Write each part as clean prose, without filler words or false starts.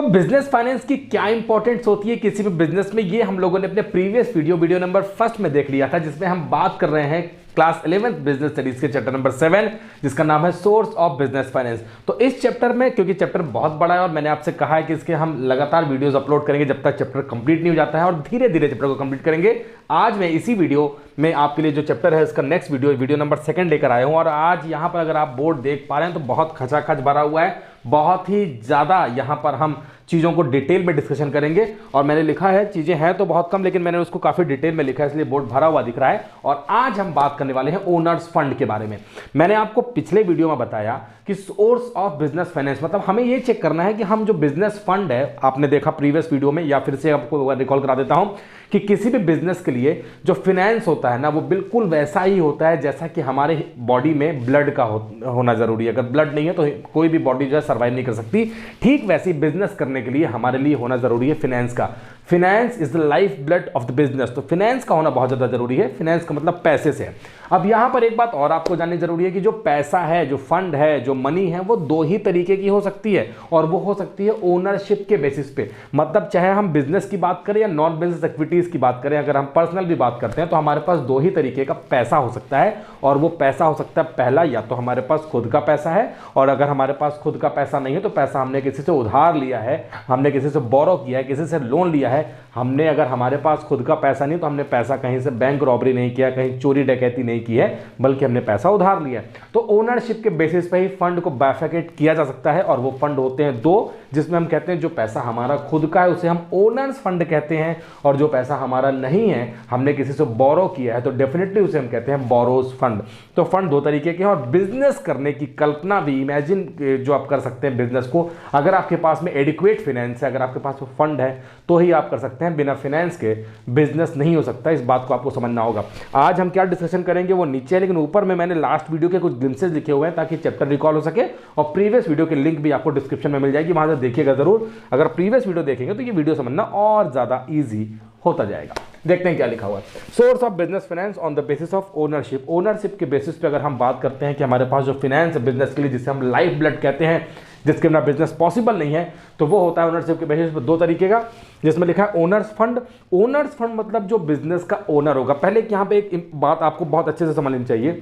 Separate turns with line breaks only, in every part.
तो business finance की क्या इंपॉर्टेंस होती है किसी भी बिजनेस में, ये हम लोगों ने अपने प्रीवियस वीडियो नंबर 1 में देख लिया था, जिसमें हम बात कर रहे हैं क्लास 11th बिजनेस स्टडीज के चैप्टर नंबर 7, जिसका नाम है सोर्स ऑफ बिजनेस फाइनेंस। तो इस चैप्टर में, क्योंकि चैप्टर बहुत बड़ा है और मैंने आपसे कहा है कि इसके हम लगातार वीडियोस अपलोड करेंगे जब तक चैप्टर कंप्लीट नहीं हो जाता है, और धीरे धीरे चैप्टर को कंप्लीट करेंगे। आज मैं इसी वीडियो में आपके लिए जो चैप्टर है इसका नेक्स्ट वीडियो नंबर 2 लेकर आया हूं। और आज यहां पर अगर आप बोर्ड देख पा रहे हैं तो बहुत खचाखच भरा हुआ है, बहुत ही ज्यादा यहां पर हम चीज़ों को डिटेल में डिस्कशन करेंगे। और मैंने लिखा है, चीज़ें हैं तो बहुत कम, लेकिन मैंने उसको काफ़ी डिटेल में लिखा है, इसलिए बोर्ड भरा हुआ दिख रहा है। और आज हम बात करने वाले हैं ओनर्स फंड के बारे में। मैंने आपको पिछले वीडियो में बताया कि सोर्स ऑफ बिजनेस फाइनेंस मतलब हमें ये चेक करना है कि हम जो बिजनेस फंड है, आपने देखा प्रीवियस वीडियो में, या फिर से आपको रिकॉल करा देता हूं कि किसी भी बिजनेस के लिए जो फाइनेंस होता है ना, वो बिल्कुल वैसा ही होता है जैसा कि हमारे बॉडी में ब्लड का होना जरूरी है। अगर ब्लड नहीं है तो कोई भी बॉडी जो है सर्वाइव नहीं कर सकती। ठीक वैसे ही बिजनेस करने के लिए हमारे लिए होना जरूरी है फाइनेंस का। Finance is the life blood of the business. तो फाइनेंस का होना बहुत ज्यादा जरूरी है। फाइनेंस का मतलब पैसे से। अब यहां पर एक बात और आपको जाननी जरूरी है कि जो पैसा है, जो फंड है, जो मनी है, वो दो ही तरीके की हो सकती है, और वो हो सकती है ओनरशिप के बेसिस पे। मतलब चाहे हम बिजनेस की बात करें या नॉन बिजनेस एक्टिविटीज की बात करें, अगर हम पर्सनल भी बात करते हैं तो हमारे पास दो ही तरीके का पैसा हो सकता है। और वो पैसा हो सकता है, पहला, या तो हमारे पास खुद का पैसा है, और अगर हमारे पास खुद का पैसा नहीं है तो पैसा हमने किसी से उधार लिया है, हमने किसी से बोरो किया है, किसी से लोन लिया है। हमने, अगर हमारे पास खुद का पैसा नहीं तो हमने पैसा कहीं से बैंक रॉबरी नहीं किया, कहीं चोरी डकैती नहीं की है, बल्कि हमने पैसा उधार लिया। तो ओनरशिप के बेसिस पे ही फंड को बाइफरकेट किया जा सकता है। और वो फंड होते हैं दो, जिसमें हम कहते हैं जो पैसा हमारा खुद का है उसे हम ओनर्स फंड कहते हैं, और जो पैसा हमारा नहीं है, हमने किसी से बोरो किया है, तो डेफिनेटली उसे हम कहते हैं बोरोज फंड। तो फंड दो तरीके के हैं, और बिजनेस करने की कल्पना भी, इमेजिन जो आप कर सकते हैं बिजनेस को, अगर आपके पास में एडिक्वेट फाइनेंस है, अगर आपके पास फंड है, तो ही आप कर सकते हैं। बिना फाइनेंस के बिजनेस नहीं हो सकता। इस बात को आपको समझना होगा। आज हम क्या डिस्कशन करेंगे वो नीचे है, लेकिन ऊपर में मैंने लास्ट वीडियो के कुछ ग्लिम्सेस लिखे हुए हैं ताकि चैप्टर रिकॉल हो सके। और प्रीवियस वीडियो की लिंक भी आपको डिस्क्रिप्शन में मिल जाएगी, वहां से देखिएगा जरूर। अगर प्रीवियस वीडियो देखेंगे तो ये वीडियो समझना और ज्यादा ईजी होता जाएगा। देखते हैं क्या लिखा हुआ है। Source of business finance on the basis of ownership. Ownership के बेसिस पे अगर हम बात करते हैं कि हमारे पास जो फाइनेंस है बिजनेस के लिए, जिसे हम लाइफ ब्लड कहते हैं, जिसके बिना बिजनेस पॉसिबल नहीं है, तो वो होता है ओनरशिप के बेसिस पे दो तरीके का, जिसमें लिखा है ओनर्स फंड। ओनर्स फंड मतलब जो बिजनेस का ओनर होगा। पहले यहाँ पे एक बात आपको बहुत अच्छे से समझनी चाहिए,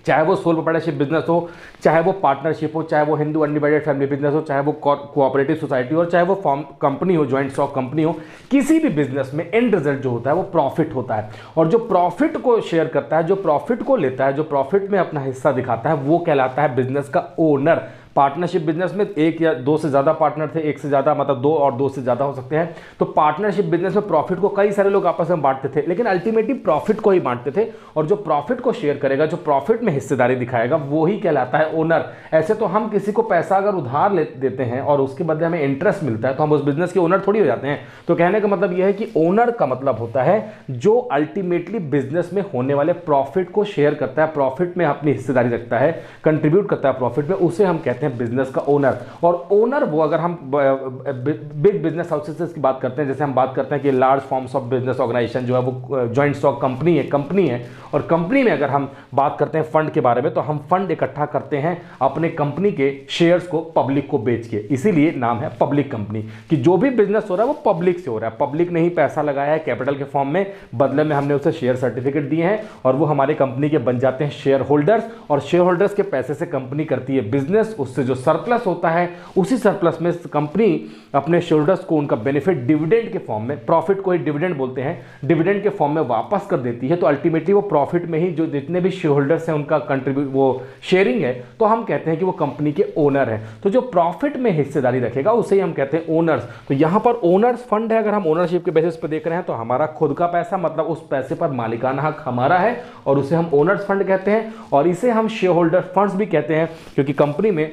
चाहे वो सोल प्रोप्राइटरशिप बिजनेस हो, चाहे वो पार्टनरशिप हो, चाहे वो हिंदू अनडिवाइडेड फैमिली बिजनेस हो, चाहे वो कोऑपरेटिव सोसाइटी हो, चाहे वो फॉर्म कंपनी हो, ज्वाइंट स्टॉक कंपनी हो, किसी भी बिजनेस में एंड रिजल्ट जो होता है वो प्रॉफिट होता है। और जो प्रॉफिट को शेयर करता है, जो प्रॉफिट को लेता है, जो प्रॉफिट में अपना हिस्सा दिखाता है, वो कहलाता है बिजनेस का ओनर। पार्टनरशिप बिजनेस में एक या दो से ज्यादा पार्टनर थे, एक से ज्यादा मतलब दो और दो से ज्यादा हो सकते हैं। तो पार्टनरशिप बिजनेस में प्रॉफिट को कई सारे लोग आपस में बांटते थे, लेकिन अल्टीमेटली प्रॉफिट को ही बांटते थे। और जो प्रॉफिट को शेयर करेगा, जो प्रॉफिट में हिस्सेदारी दिखाएगा, वो ही कहलाता है ओनर। ऐसे तो हम किसी को पैसा अगर उधार देते हैं और उसके बदले हमें इंटरेस्ट मिलता है, तो हम उस बिजनेस के ओनर थोड़ी हो जाते हैं। तो कहने का मतलब यह है कि ओनर का मतलब होता है जो अल्टीमेटली बिजनेस में होने वाले प्रॉफिट को शेयर करता है, प्रॉफिट में अपनी हिस्सेदारी रखता है, कंट्रीब्यूट करता है प्रॉफिट में, उसे हम कहते हैं बिजनेस का ओनर। और ओनर वो, अगर हम बिग बिजनेस हाउसेस की बात करते हैं, जैसे हम बात करते हैं कि large forms of business organisation जो है वो ज्वाइंट स्टॉक कंपनी है। और कंपनी में अगर हम बात करते हैं फंड के बारे में, तो हम फंड इकट्ठा करते हैं अपने कंपनी के शेयर्स को पब्लिक को बेच के, इसीलिए नाम है पब्लिक कंपनी, कि जो भी बिजनेस हो रहा है वो पब्लिक से हो रहा है। पब्लिक ने ही पैसा लगाया है कैपिटल के फॉर्म में, बदले में हमने उसे शेयर सर्टिफिकेट दिए हैं, और वो हमारे कंपनी के बन जाते हैं शेयर होल्डर्स। और शेयर होल्डर्स के पैसे से कंपनी करती है बिजनेस, उससे जो सरप्लस होता है, उसी सरप्लस में कंपनी अपने शेयर होल्डर्स को उनका बेनिफिट डिविडेंड के फॉर्म में, प्रॉफिट को ही डिविडेंड बोलते हैं, डिविडेंड के फॉर्म में वापस कर देती है। तो अल्टीमेटली वो प्रॉफिट में ही जो जितने भी शेयर होल्डर्स हैं उनका कंट्रीब्यूट, वो शेयरिंग है, तो हम कहते हैं कि वो कंपनी के ओनर है। तो जो प्रॉफिट में हिस्सेदारी रखेगा उसे ही हम कहते हैं ओनर्स। तो यहां पर ओनर्स फंड है, अगर हम ओनरशिप के बेसिस पे देख रहे हैं, तो हमारा खुद का पैसा, मतलब उस पैसे पर मालिकाना हक हमारा है, और उसे हम ओनर्स फंड कहते हैं। और इसे हम शेयर होल्डर फंड्स भी कहते हैं, क्योंकि कंपनी में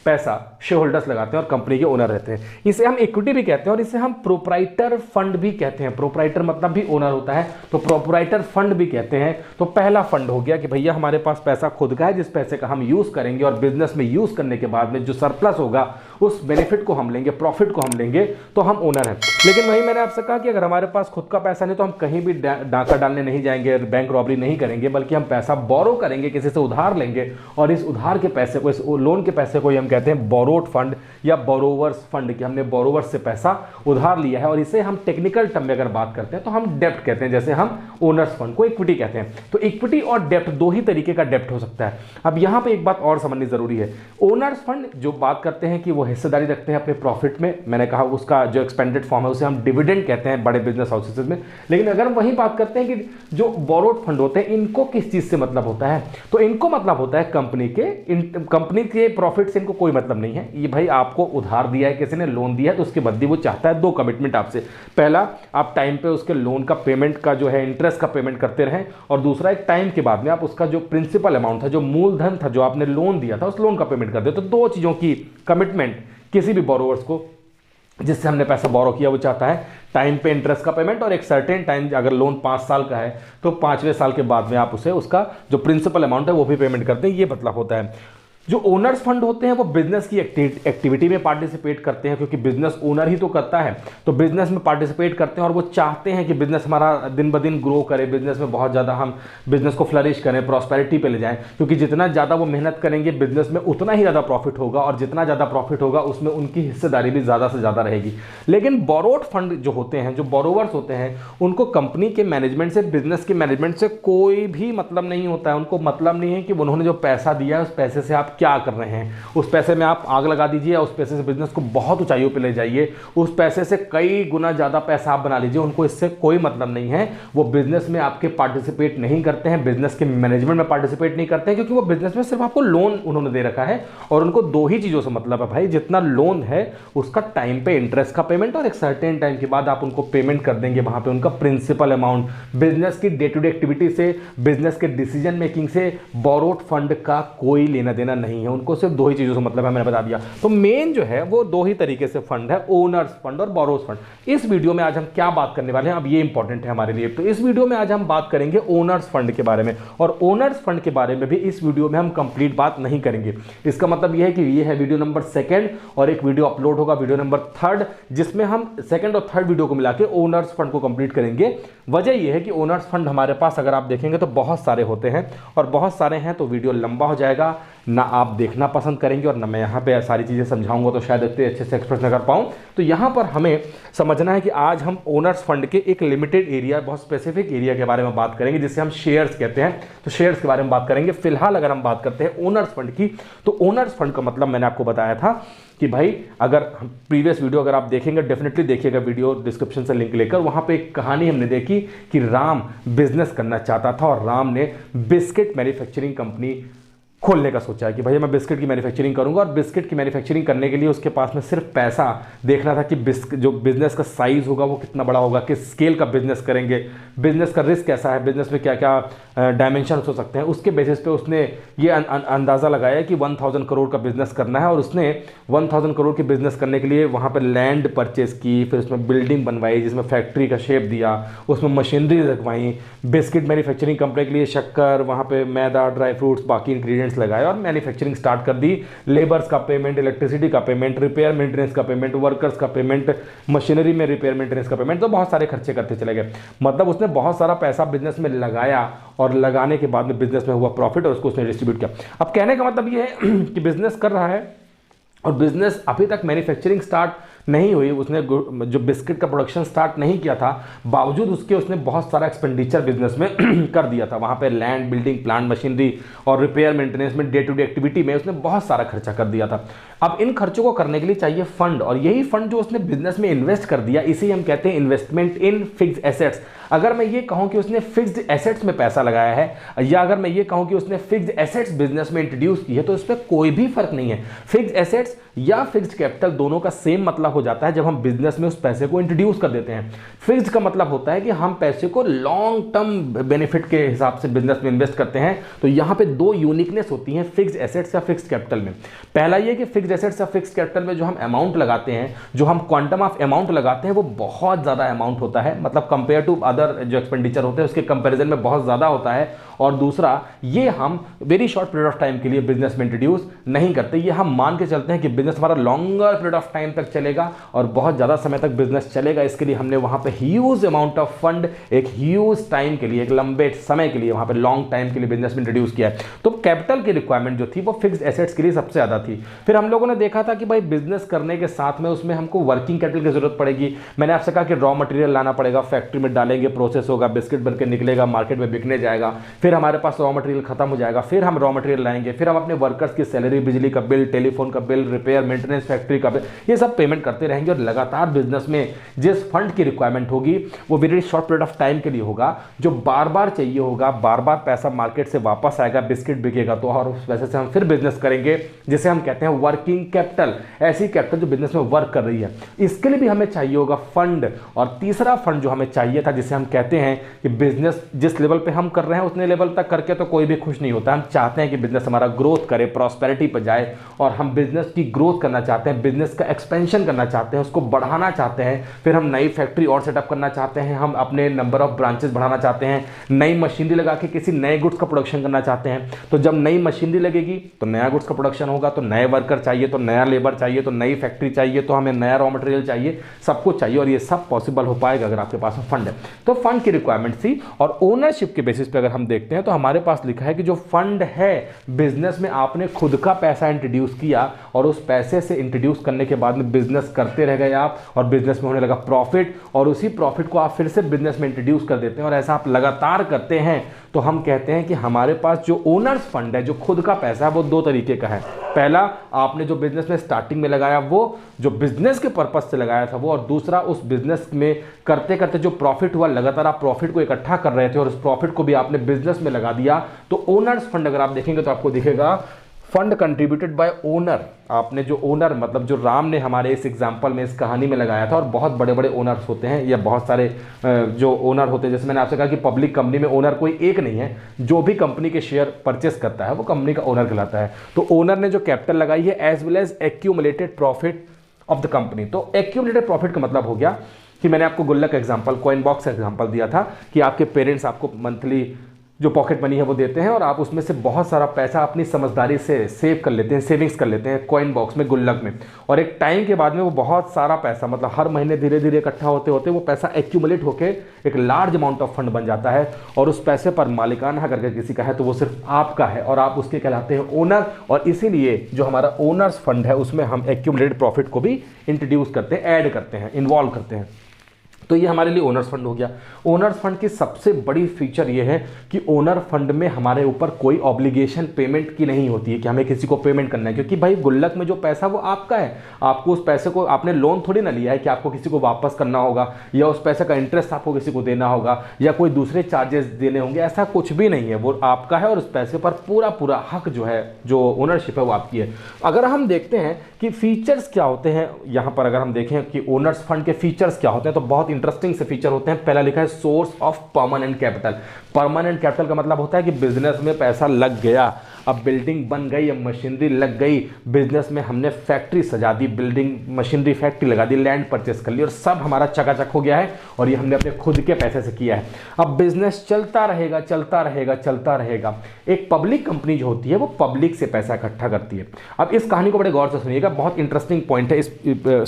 पैसा शेयर होल्डर्स लगाते हैं और कंपनी के ओनर रहते हैं। इसे हम इक्विटी भी कहते हैं, और इसे हम प्रोप्राइटर फंड भी कहते हैं। प्रोप्राइटर मतलब भी ओनर होता है, तो प्रोप्राइटर फंड भी कहते हैं। तो पहला फंड हो गया कि भैया हमारे पास पैसा खुद का है, जिस पैसे का हम यूज करेंगे, और बिजनेस में यूज करने के बाद में जो सरप्लस होगा उस बेनिफिट को हम लेंगे, प्रॉफिट को हम लेंगे, तो हम ओनर हैं। लेकिन वही मैंने आपसे कहा कि अगर हमारे पास खुद का पैसा नहीं तो हम कहीं भी डाका डालने नहीं जाएंगे, बैंक रॉबरी नहीं करेंगे, बल्कि हम पैसा बोरो करेंगे, किसी से उधार लेंगे, और इस उधार के पैसे को, इस लोन के पैसे को हम कहते हैं बोरोड फंड या बोरोवर्स फंड, कि हमने बोरोवर्स से पैसा उधार लिया है, और इसे हम टेक्निकल टर्म में अगर बात करते हैं तो हम डेप्ट कहते हैं, जैसे हम ओनर्स फंड को इक्विटी कहते हैं। तो इक्विटी और डेप्ट दो ही तरीके का डेप्ट हो सकता है। अब यहां पे एक बात और समझनी जरूरी है, ओनर्स फंड जो बात करते हैं कि वो हिस्सेदारी रखते हैं अपने प्रॉफिट में, मैंने कहा उसका जो एक्सपेंडेड फॉर्म है उसे हम डिविडेंड कहते हैं बड़े बिजनेस हाउसेस में। लेकिन अगर हम वही बात करते हैं कि जो बोरोड फंड होते हैं इनको किस चीज से मतलब होता है, तो इनको मतलब होता है कंपनी के प्रॉफिट से इनको कोई मतलब नहीं है। ये भाई आपको उधार दिया है, किसी ने लोन दिया है, तो उसके बदले वो चाहता है दो कमिटमेंट आपसे। पहला, आप टाइम पे उसके लोन का पेमेंट का जो है इंटरेस्ट का पेमेंट करते रहें, और दूसरा एक टाइम के बाद में आप उसका जो प्रिंसिपल अमाउंट था, जो मूलधन था, जो आपने लोन दिया था, उस लोन का पेमेंट कर दे। तो दो चीजों की कमिटमेंट किसी भी बोरोवर्स को, जिससे हमने पैसा बोरो किया, वो चाहता है टाइम पे इंटरेस्ट का पेमेंट, और एक सर्टेन टाइम, अगर लोन 5 साल का है तो 5वें साल के बाद में आप उसे उसका जो प्रिंसिपल अमाउंट है वो भी पेमेंट करते हैं। ये मतलब होता है। जो ओनर्स फंड होते हैं वो बिजनेस की एक्टिविटी में पार्टिसिपेट करते हैं, क्योंकि बिजनेस ओनर ही तो करता है, तो बिजनेस में पार्टिसिपेट करते हैं और वो चाहते हैं कि बिजनेस हमारा दिन ब दिन ग्रो करे, बिजनेस में बहुत ज़्यादा हम बिजनेस को फ्लरिश करें, प्रॉस्पेरिटी पे ले जाएं, क्योंकि जितना ज़्यादा वो मेहनत करेंगे बिजनेस में उतना ही ज़्यादा प्रॉफिट होगा, और जितना ज़्यादा प्रॉफिट होगा उसमें उनकी हिस्सेदारी भी ज़्यादा से ज़्यादा रहेगी। लेकिन बोरोड फंड जो होते हैं, जो बोरोवर्स होते हैं, उनको कंपनी के मैनेजमेंट से, बिजनेस के मैनेजमेंट से कोई भी मतलब नहीं होता है। उनको मतलब नहीं है कि उन्होंने जो पैसा दिया है उस पैसे से आप क्या कर रहे हैं। उस पैसे में आप आग लगा दीजिए, उस पैसे से बिजनेस को बहुत ऊंचाइयों पे ले जाइए, उस पैसे से कई गुना ज्यादा पैसा आप बना लीजिए, उनको इससे कोई मतलब नहीं है। वो बिजनेस में आपके पार्टिसिपेट नहीं करते हैं, बिजनेस के मैनेजमेंट में पार्टिसिपेट नहीं करते हैं, क्योंकि वो बिजनेस में सिर्फ आपको लोन उन्होंने दे रखा है, और उनको दो ही चीजों से मतलब है भाई, जितना लोन है उसका टाइम पे इंटरेस्ट का पेमेंट, और एक सर्टेन टाइम के बाद आप उनको पेमेंट कर देंगे, वहां पे उनका प्रिंसिपल अमाउंट। बिजनेस की डे टू डे एक्टिविटी से, बिजनेस के डिसीजन मेकिंग से बोरोड फंड का कोई लेना देना नहीं है, उनको सिर्फ दो ही चीजों से मतलब है, मैंने बता दिया। तो मेन जो है वो दो ही तरीके से फंड है, ओनर्स फंड और बोरोज फंड। इस वीडियो में आज हम क्या बात करने वाले हैं, अब ये इंपॉर्टेंट है हमारे लिए। तो इस वीडियो में आज हम बात करेंगे ओनर्स फंड के बारे में, और ओनर्स फंड के बारे में भी इस वीडियो में हम कंप्लीट बात नहीं करेंगे। इसका मतलब यह है कि ये है वीडियो नंबर 2 और एक वीडियो अपलोड होगा वीडियो नंबर 3, जिसमें हम 2nd और 3rd वीडियो को मिला के ओनर्स फंड को कंप्लीट करेंगे। वजह यह है कि ओनर्स फंड हमारे पास अगर आप देखेंगे तो बहुत सारे होते हैं, और बहुत सारे हैं तो वीडियो लंबा हो जाएगा, ना आप देखना पसंद करेंगे, और ना मैं यहाँ पे सारी चीज़ें समझाऊंगा तो शायद इतने अच्छे से एक्सप्रेस न कर पाऊँ। तो यहाँ पर हमें समझना है कि आज हम ओनर्स फंड के एक लिमिटेड एरिया, बहुत स्पेसिफिक एरिया के बारे में बात करेंगे, जिसे हम शेयर्स कहते हैं। तो शेयर्स के बारे में बात करेंगे। फिलहाल अगर हम बात करते हैं ओनर्स फंड की, तो ओनर्स फंड का मतलब मैंने आपको बताया था कि भाई, अगर प्रीवियस वीडियो अगर आप देखेंगे, डेफिनेटली देखिएगा वीडियो, डिस्क्रिप्शन से लिंक लेकर, वहां पे एक कहानी हमने देखी कि राम बिजनेस करना चाहता था, और राम ने बिस्किट मैन्युफैक्चरिंग कंपनी खोलने का सोचा है कि भाई मैं बिस्किट की मैन्युफैक्चरिंग करूंगा, और बिस्किट की मैन्युफैक्चरिंग करने के लिए उसके पास में सिर्फ पैसा देखना था कि जो बिजनेस का साइज होगा वो कितना बड़ा होगा, किस स्केल का बिजनेस करेंगे, बिजनेस का रिस्क कैसा है, बिजनेस में क्या क्या डायमेंशन हो सकते हैं। उसके बेसिस पे उसने ये अंदाज़ा लगाया कि 1000 करोड़ का बिजनेस करना है, और उसने 1000 करोड़ के बिजनेस करने के लिए वहाँ पर लैंड परचेज की, फिर उसमें बिल्डिंग बनवाई जिसमें फैक्ट्री का शेप दिया, उसमें मशीनरी रखवाई, बिस्किट मैन्युफैक्चरिंग कंपनी के लिए शक्कर, वहाँ पे मैदा, ड्राई फ्रूट्स, बाकी इंग्रेडिएंट्स लगाया, और मैन्युफैक्चरिंग स्टार्ट कर दी। लेबर्स का पेमेंट, इलेक्ट्रिसिटी का पेमेंट, रिपेयर मेंटेनेंस का पेमेंट, वर्कर्स का पेमेंट, मशीनरी में रिपेयर मेंटेनेंस का पेमेंट, तो बहुत सारे खर्चे करते चले गए। मतलब उसने बहुत सारा पैसा बिजनेस में लगाया, और लगाने के बाद में बिजनेस में हुआ प्रॉफिट, और उसको उसने डिस्ट्रीब्यूट किया। अब कहने का मतलब ये है कि बिजनेस कर रहा है, और बिजनेस अभी तक मैन्युफैक्चरिंग स्टार्ट नहीं हुई, उसने जो बिस्किट का प्रोडक्शन स्टार्ट नहीं किया था, बावजूद उसके उसने बहुत सारा एक्सपेंडिचर बिजनेस में कर दिया था। वहाँ पे लैंड, बिल्डिंग, प्लांट, मशीनरी और रिपेयर मेंटेनेंस में, डे टू डे एक्टिविटी में उसने बहुत सारा खर्चा कर दिया था। अब इन खर्चों को करने के लिए चाहिए फंड, और यही फंड जो उसने बिजनेस में इन्वेस्ट कर दिया, इसे हम कहते हैं इन्वेस्टमेंट इन फिक्स्ड एसेट्स। अगर मैं ये कहूँ कि उसने फिक्स्ड एसेट्स में पैसा लगाया है, या अगर मैं ये कहूँ कि उसने फिक्स्ड एसेट्स बिजनेस में इंट्रोड्यूस की है, तो इस पर कोई भी फर्क नहीं है। फिक्स्ड एसेट्स या फिक्स्ड कैपिटल दोनों का सेम मतलब हो जाता है जब हम बिजनेस में उस पैसे को इंट्रोड्यूस कर देते हैं। फिक्स्ड का मतलब होता है कि हम पैसे को लॉन्ग टर्म बेनिफिट के हिसाब से बिजनेस में इन्वेस्ट करते हैं। तो यहाँ पे दो यूनिकनेस होती हैं फिक्स्ड एसेट्स या फिक्स्ड कैपिटल में। पहला ये कि फिक्स्ड एसेट्स या फिक्स्ड कैपिटल में जो हम अमाउंट लगाते हैं, जो हम क्वांटम ऑफ अमाउंट लगाते हैं, वो बहुत ज़्यादा अमाउंट होता है, मतलब कंपेयर टू अदर जो एक्सपेंडिचर होते हैं उसके कंपेरिजन में बहुत ज़्यादा होता है। और दूसरा, ये हम very short period of time के लिए बिजनेस में इंट्रोड्यूस नहीं करते, ये हम मान के चलते हैं कि बिजनेस हमारा लॉन्गर पीरियड ऑफ टाइम तक चलेगा, रहेगा और बहुत ज़्यादा समय तक बिजनेस चलेगा। इसके लिए हमने वहाँ पे ह्यूज अमाउंट ऑफ फंड एक ह्यूज टाइम के लिए, एक लंबे समय के लिए, वहाँ पे लॉन्ग टाइम के लिए बिजनेस में इंट्रोड्यूस किया है। तो कैपिटल की रिक्वायरमेंट जो थी वो फिक्स्ड एसेट्स के लिए सबसे ज़्यादा थी। फिर हम लोगों ने देखा था कि भाई बिजनेस करने के साथ में उसमें हमको वर्किंग कैपिटल की जरूरत पड़ेगी। मैंने आपसे कहा कि रॉ मटेरियल लाना पड़ेगा, फैक्ट्री में डालेंगे, प्रोसेस होगा, बिस्किट बन के निकलेगा, मार्केट में बिकने जाएगा, फिर हमारे पास रॉ मटेरियल खत्म हो जाएगा, फिर हम रॉ मटेरियल लाएंगे, फिर हम अपने वर्कर्स की सैलरी, बिजली का बिल, टेलीफोन का बिल, रिपेयर, मेंटेनेंस, फैक्ट्री का बिल, ये सब पेमेंट करते रहेंगे। और लगातार बिजनेस में जिस फंड की रिक्वायरमेंट होगी वो very short period of time के लिए होगा, जो बार बार चाहिए होगा, बार बार पैसा मार्केट से वापस आएगा, बिस्किट बिकेगा तो, और उस पैसे से हम फिर बिजनेस करेंगे, जिसे हम कहते हैं वर्किंग कैपिटल। ऐसी कैपिटल जो बिजनेस में वर्क कर रही है, इसके लिए भी हमें चाहिए होगा फंड। और तीसरा फंड जो हमें चाहिए था, जिसे हम कहते हैं कि बिजनेस जिस लेवल पे हम कर रहे हैं उतने लेवल तक करके तो कोई भी खुश नहीं होता। हम चाहते हैं कि बिजनेस हमारा ग्रोथ करे, प्रॉस्पेरिटी पर जाए, और हम बिजनेस की ग्रोथ करना चाहते हैं, बिजनेस का एक्सपेंशन करना चाहते हैं, उसको बढ़ाना चाहते हैं। फिर हम नई फैक्ट्री और सेटअप करना चाहते हैं, हम अपने नंबर ऑफ ब्रांचेस बढ़ाना चाहते हैं, नई मशीनरी लगा के किसी नए गुड्स का प्रोडक्शन करना चाहते हैं। तो जब नई मशीनरी लगेगी तो नया गुड्स का प्रोडक्शन होगा, तो नए वर्कर चाहिए, तो नया लेबर चाहिए, तो नई फैक्ट्री चाहिए, तो हमें नया रॉ मटेरियल चाहिए, सब कुछ चाहिए। और ये सब पॉसिबल हो पाएगा अगर आपके पास फंड है। तो फंड की रिक्वायरमेंट थी। और ओनरशिप के बेसिस पे अगर हम देखते हैं तो हमारे पास लिखा है कि जो फंड है, बिजनेस में आपने खुद का पैसा इंट्रोड्यूस किया और उस पैसे से इंट्रोड्यूस करने के बाद में बिजनेस करते रह गए आप, और बिजनेस में होने लगा प्रॉफिट, और उसी प्रॉफिट को आप फिर से बिजनेस में इंट्रोड्यूस कर देते हैं, और ऐसा आप लगातार करते हैं, तो हम कहते हैं कि हमारे पास जो ओनर्स फंड है, जो खुद का पैसा है, वो दो तरीके का है। पहला, आपने जो बिजनेस में स्टार्टिंग में लगाया वो जो बिजनेस के पर्पज से लगाया था वो, और दूसरा उस बिजनेस में करते करते जो प्रॉफिट हुआ, लगातार आप प्रॉफिट को इकट्ठा कर रहे थे और उस प्रॉफिट को भी आपने बिजनेस में लगा दिया। तो ओनर्स फंड अगर आप देखेंगे तो आपको दिखेगा फंड कंट्रीब्यूटेड बाय ओनर। आपने जो ओनर, मतलब जो राम ने हमारे इस एग्जांपल में, इस कहानी में लगाया था, और बहुत बड़े बड़े ओनर्स होते हैं या बहुत सारे जो ओनर होते हैं, जैसे मैंने आपसे कहा कि पब्लिक कंपनी में ओनर कोई एक नहीं है, जो भी कंपनी के शेयर परचेस करता है वो कंपनी का ओनर कहलाता है। तो ओनर ने जो कैपिटल लगाई है as well as accumulated profit of the company. तो एक्यूमुलेटेड प्रॉफिट का मतलब हो गया कि मैंने आपको गुल्लक एग्जाम्पल, कॉइन बॉक्स एग्जाम्पल दिया था कि आपके पेरेंट्स आपको मंथली जो पॉकेट मनी है वो देते हैं, और आप उसमें से बहुत सारा पैसा अपनी समझदारी से सेव कर लेते हैं, सेविंग्स कर लेते हैं कॉइन बॉक्स में, गुल्लक में, और एक टाइम के बाद में वो बहुत सारा पैसा, मतलब हर महीने धीरे धीरे इकट्ठा होते होते वो पैसा एक्यूमुलेट होकर एक लार्ज अमाउंट ऑफ फंड बन जाता है, और उस पैसे पर मालिकाना हक अगर किसी का है तो वो सिर्फ आपका है, और आप उसके कहलाते हैं ओनर। और इसीलिए जो हमारा ओनर्स फंड है उसमें हम एक्यूमुलेटेड प्रॉफिट को भी इंट्रोड्यूस करते हैं, ऐड करते हैं, इन्वॉल्व करते हैं। तो ये हमारे लिए ओनर्स फंड हो गया। ओनर्स फंड की सबसे बड़ी फीचर ये है कि ओनर फंड में हमारे ऊपर कोई ऑब्लिगेशन पेमेंट की नहीं होती है कि हमें किसी को पेमेंट करना है, क्योंकि भाई गुल्लक में जो पैसा वो आपका है, आपको उस पैसे को, आपने लोन थोड़ी ना लिया है कि आपको किसी को वापस करना होगा, या उस पैसे का इंटरेस्ट आपको किसी को देना होगा, या कोई दूसरे चार्जेस देने होंगे, ऐसा कुछ भी नहीं है, वो आपका है और उस पैसे पर पूरा पूरा हक जो है, जो ओनरशिप है वो आपकी है। अगर हम देखते हैं कि फीचर्स क्या होते हैं यहाँ पर, अगर हम देखें कि ओनर्स फंड के फीचर्स क्या होते हैं, तो बहुत इंटरेस्टिंग से फीचर होते हैं। पहला लिखा है source of permanent capital. Permanent capital का मतलब होता है कि बिजनेस में पैसा लग गया, अब बिल्डिंग बन गई, अब मशीनरी लग गई, बिजनेस में हमने फैक्ट्री सजा दी, बिल्डिंग मशीनरी फैक्ट्री लगा दी, लैंड परचेस कर ली, और सब हमारा चकाचक हो गया है, और ये हमने अपने खुद के पैसे से किया है। अब बिजनेस चलता रहेगा, चलता रहेगा, चलता रहेगा। एक पब्लिक कंपनी जो होती है वो पब्लिक से पैसा इकट्ठा करती है। अब इस कहानी को बड़े गौर से सुनिएगा, बहुत इंटरेस्टिंग पॉइंट है इस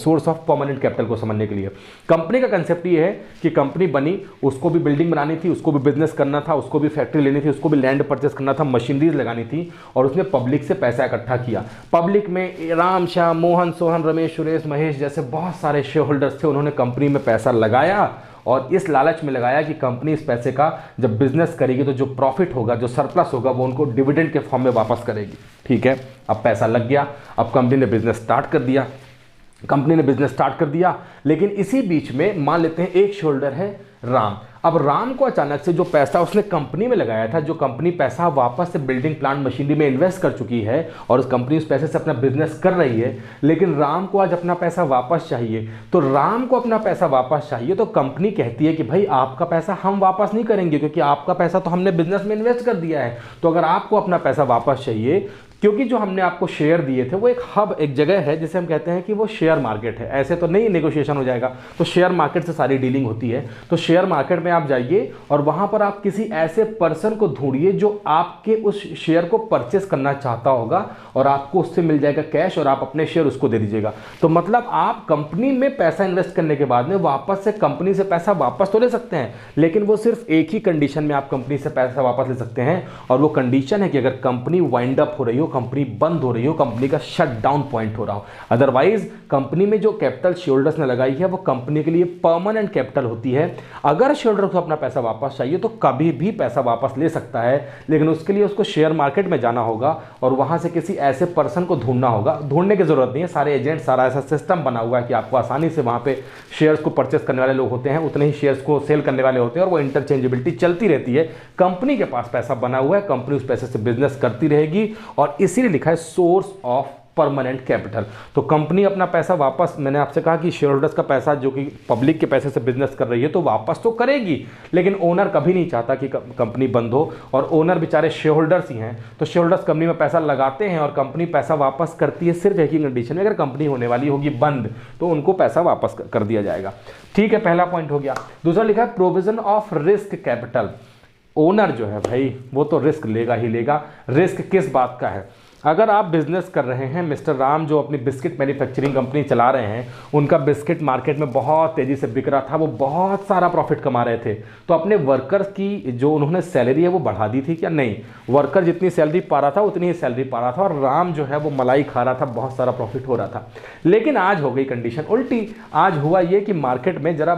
सोर्स ऑफ परमानेंट कैपिटल को समझने के लिए। कंपनी का कंसेप्ट ये है कि कंपनी बनी, उसको भी बिल्डिंग बनानी थी, उसको भी बिजनेस करना था, उसको भी फैक्ट्री लेनी थी, उसको भी लैंड परचेस करना था, मशीनरीज लगानी थी, और उसने पब्लिक से पैसा इकट्ठा किया। पब्लिक में राम, श्याम, मोहन, सोहन, रमेश, सुरेश, महेश जैसे बहुत सारे शेयर होल्डर्स थे, उन्होंने कंपनी में पैसा लगाया, और इस लालच में लगाया कि कंपनी इस पैसे का जब बिजनेस करेगी तो जो प्रॉफिट होगा, जो सरप्लस होगा, वो उनको डिविडेंड के फॉर्म में वापस करेगी। ठीक है, अब पैसा लग गया, अब कंपनी ने बिजनेस स्टार्ट कर दिया, लेकिन इसी बीच में मान लेते हैं एक शेयर होल्डर है राम। अब राम को अचानक से जो पैसा उसने कंपनी में लगाया था, जो कंपनी पैसा वापस से बिल्डिंग प्लांट मशीनरी में इन्वेस्ट कर चुकी है, और उस कंपनी उस पैसे से अपना बिजनेस कर रही है, लेकिन राम को आज अपना पैसा वापस चाहिए। तो राम को अपना पैसा वापस चाहिए, तो कंपनी कहती है कि भाई आपका पैसा हम वापस नहीं करेंगे, क्योंकि आपका पैसा तो हमने बिजनेस में इन्वेस्ट कर दिया है। तो अगर आपको अपना पैसा वापस चाहिए क्योंकि जो हमने आपको शेयर दिए थे वो एक हब, एक जगह है जिसे हम कहते हैं कि वो शेयर मार्केट है। ऐसे तो नहीं नेगोशिएशन हो जाएगा, तो शेयर मार्केट से सारी डीलिंग होती है। तो शेयर मार्केट में आप जाइए और वहां पर आप किसी ऐसे पर्सन को ढूंढिए जो आपके उस शेयर को परचेस करना चाहता होगा और आपको उससे मिल जाएगा कैश और आप अपने शेयर उसको दे दीजिएगा। तो मतलब आप कंपनी में पैसा इन्वेस्ट करने के बाद में वापस से कंपनी से पैसा वापस तो ले सकते हैं, लेकिन वो सिर्फ एक ही कंडीशन में आप कंपनी से पैसा वापस ले सकते हैं, और वो कंडीशन है कि अगर कंपनी वाइंड अप हो रही हो, कंपनी बंद हो रही हो, कंपनी का शट डाउन पॉइंट हो रहा हो। अदरवाइज कंपनी में जो कैपिटल शेयरहोल्डर्स ने लगाई है वो कंपनी के लिए परमानेंट कैपिटल होती है। अगर शेयरहोल्डर को अपना पैसा वापस चाहिए तो कभी भी पैसा वापस ले सकता है, लेकिन उसके लिए उसको शेयर मार्केट में जाना होगा और वहां से किसी ऐसे पर्सन को ढूंढना होगा। ढूंढने की जरूरत नहीं है, सारे एजेंट, सारा ऐसा सिस्टम बना हुआ है कि आपको आसानी से वहां पे शेयर्स को परचेस करने वाले लोग होते हैं, उतने ही शेयर्स को सेल करने वाले होते हैं, और वो इंटरचेंजेबिलिटी चलती रहती है। कंपनी के पास पैसा बना हुआ है, कंपनी उस पैसे से बिजनेस करती रहेगी, और इसीलिए लिखा है सोर्स ऑफ परमानेंट कैपिटल। तो कंपनी अपना पैसा वापस, मैंने आपसे कहा कि शेयर होल्डर्स का पैसा जो कि पब्लिक के पैसे से बिजनेस कर रही है तो वापस तो करेगी, लेकिन ओनर कभी नहीं चाहता कि कंपनी बंद हो, और ओनर बेचारे शेयर होल्डर्स ही हैं। तो शेयर होल्डर्स कंपनी में पैसा लगाते हैं और कंपनी पैसा वापस करती है सिर्फ एक ही कंडीशन में, अगर कंपनी होने वाली होगी बंद तो उनको पैसा वापस कर दिया जाएगा। ठीक है, पहला पॉइंट हो गया। दूसरा लिखा है provision of risk capital. Owner जो है भाई वो तो रिस्क लेगा ही लेगा। रिस्क किस बात का है? अगर आप बिजनेस कर रहे हैं, मिस्टर राम जो अपनी बिस्किट मैन्युफैक्चरिंग कंपनी चला रहे हैं, उनका बिस्किट मार्केट में बहुत तेजी से बिक रहा था, वो बहुत सारा प्रॉफिट कमा रहे थे, तो अपने वर्कर्स की जो उन्होंने सैलरी है वो बढ़ा दी थी क्या? नहीं, वर्कर जितनी सैलरी पा रहा था उतनी ही सैलरी पा रहा था, और राम जो है वो मलाई खा रहा था, बहुत सारा प्रॉफिट हो रहा था। लेकिन आज हो गई कंडीशन उल्टी। आज हुआ ये कि मार्केट में जरा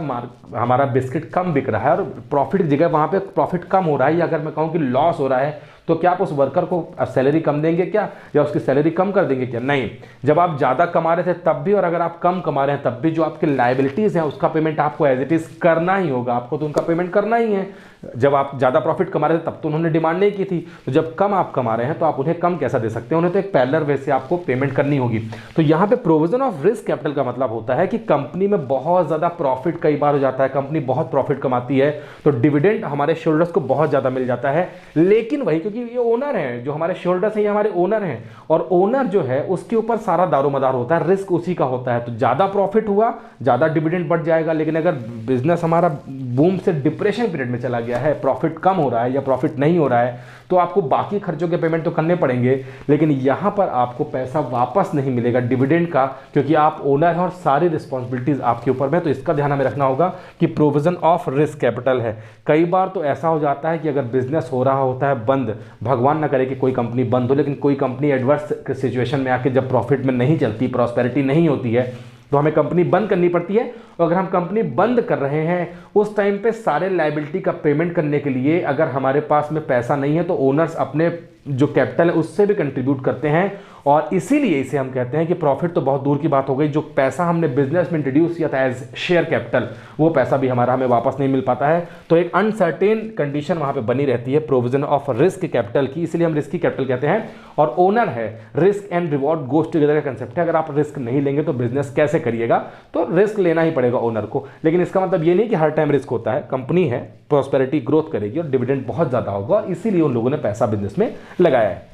हमारा बिस्किट कम बिक रहा है और प्रॉफिट की जगह वहाँ पे प्रॉफिट कम हो रहा है, या अगर मैं कहूँ कि लॉस हो रहा है, तो क्या आप उस वर्कर को सैलरी कम देंगे क्या, या उसकी सैलरी कम कर देंगे क्या? नहीं। जब आप ज़्यादा कमा रहे थे तब भी, और अगर आप कम कमा रहे हैं तब भी, जो आपके लायबिलिटीज़ हैं उसका पेमेंट आपको एज इट इज़ करना ही होगा, आपको तो उनका पेमेंट करना ही है। जब आप ज़्यादा प्रॉफिट कमा रहे थे तब तो उन्होंने डिमांड नहीं की थी, तो जब कम आप कमा रहे हैं तो आप उन्हें कम कैसा दे सकते हैं? उन्हें तो एक पैरेलल वे से आपको पेमेंट करनी होगी। तो यहाँ पे प्रोविजन ऑफ रिस्क कैपिटल का मतलब होता है कि कंपनी में बहुत ज़्यादा प्रॉफिट कई बार हो जाता है, कंपनी बहुत प्रॉफिट कमाती है, तो डिविडेंड हमारे शेयरहोल्डर्स को बहुत ज़्यादा मिल जाता है। लेकिन वही, क्योंकि ये ओनर हैं, जो हमारे शेयरहोल्डर्स हैं ये हमारे ओनर हैं, और ओनर जो है उसके ऊपर सारा दारोमदार होता है, रिस्क उसी का होता है। तो ज़्यादा प्रॉफिट हुआ, ज़्यादा डिविडेंड बढ़ जाएगा, लेकिन अगर बिजनेस हमारा बूम से डिप्रेशन पीरियड में चला गया है, प्रॉफिट कम हो रहा है या प्रॉफिट नहीं हो रहा है, तो आपको बाकी खर्चों के पेमेंट तो करने पड़ेंगे, लेकिन यहां पर आपको पैसा वापस नहीं मिलेगा डिविडेंड का, क्योंकि आप ओनर हैं और सारी रिस्पॉन्सिबिलिटीज आपके ऊपर में। तो इसका ध्यान हमें रखना होगा कि प्रोविजन ऑफ रिस्क कैपिटल है। कई बार तो ऐसा हो जाता है कि अगर बिजनेस हो रहा होता है बंद, भगवान ना करे कि कोई कंपनी बंद हो, लेकिन कोई कंपनी एडवर्स सिचुएशन में आके जब प्रॉफिट में नहीं चलती, प्रॉस्पेरिटी नहीं होती है, तो हमें कंपनी बंद करनी पड़ती है। और अगर हम कंपनी बंद कर रहे हैं उस टाइम पे सारे लायबिलिटी का पेमेंट करने के लिए अगर हमारे पास में पैसा नहीं है, तो ओनर्स अपने जो कैपिटल है उससे भी कंट्रीब्यूट करते हैं, और इसीलिए इसे हम कहते हैं कि प्रॉफिट तो बहुत दूर की बात हो गई, जो पैसा हमने बिजनेस में इंट्रोड्यूस किया था एज शेयर कैपिटल, वो पैसा भी हमारा हमें वापस नहीं मिल पाता है। तो एक अनसर्टेन कंडीशन वहां पे बनी रहती है प्रोविजन ऑफ रिस्क कैपिटल की, इसीलिए हम रिस्की कैपिटल कहते हैं। और ओनर है, risk and reward goes together का कंसेप्ट है। अगर आप रिस्क नहीं लेंगे तो बिजनेस कैसे करिएगा? तो रिस्क लेना ही पड़ेगा ओनर को, लेकिन इसका मतलब ये नहीं कि हर टाइम रिस्क होता है। कंपनी है, प्रॉस्पेरिटी ग्रोथ करेगी और डिविडेंड बहुत ज्यादा होगा, और इसीलिए उन लोगों ने पैसा बिजनेस में लगाया है।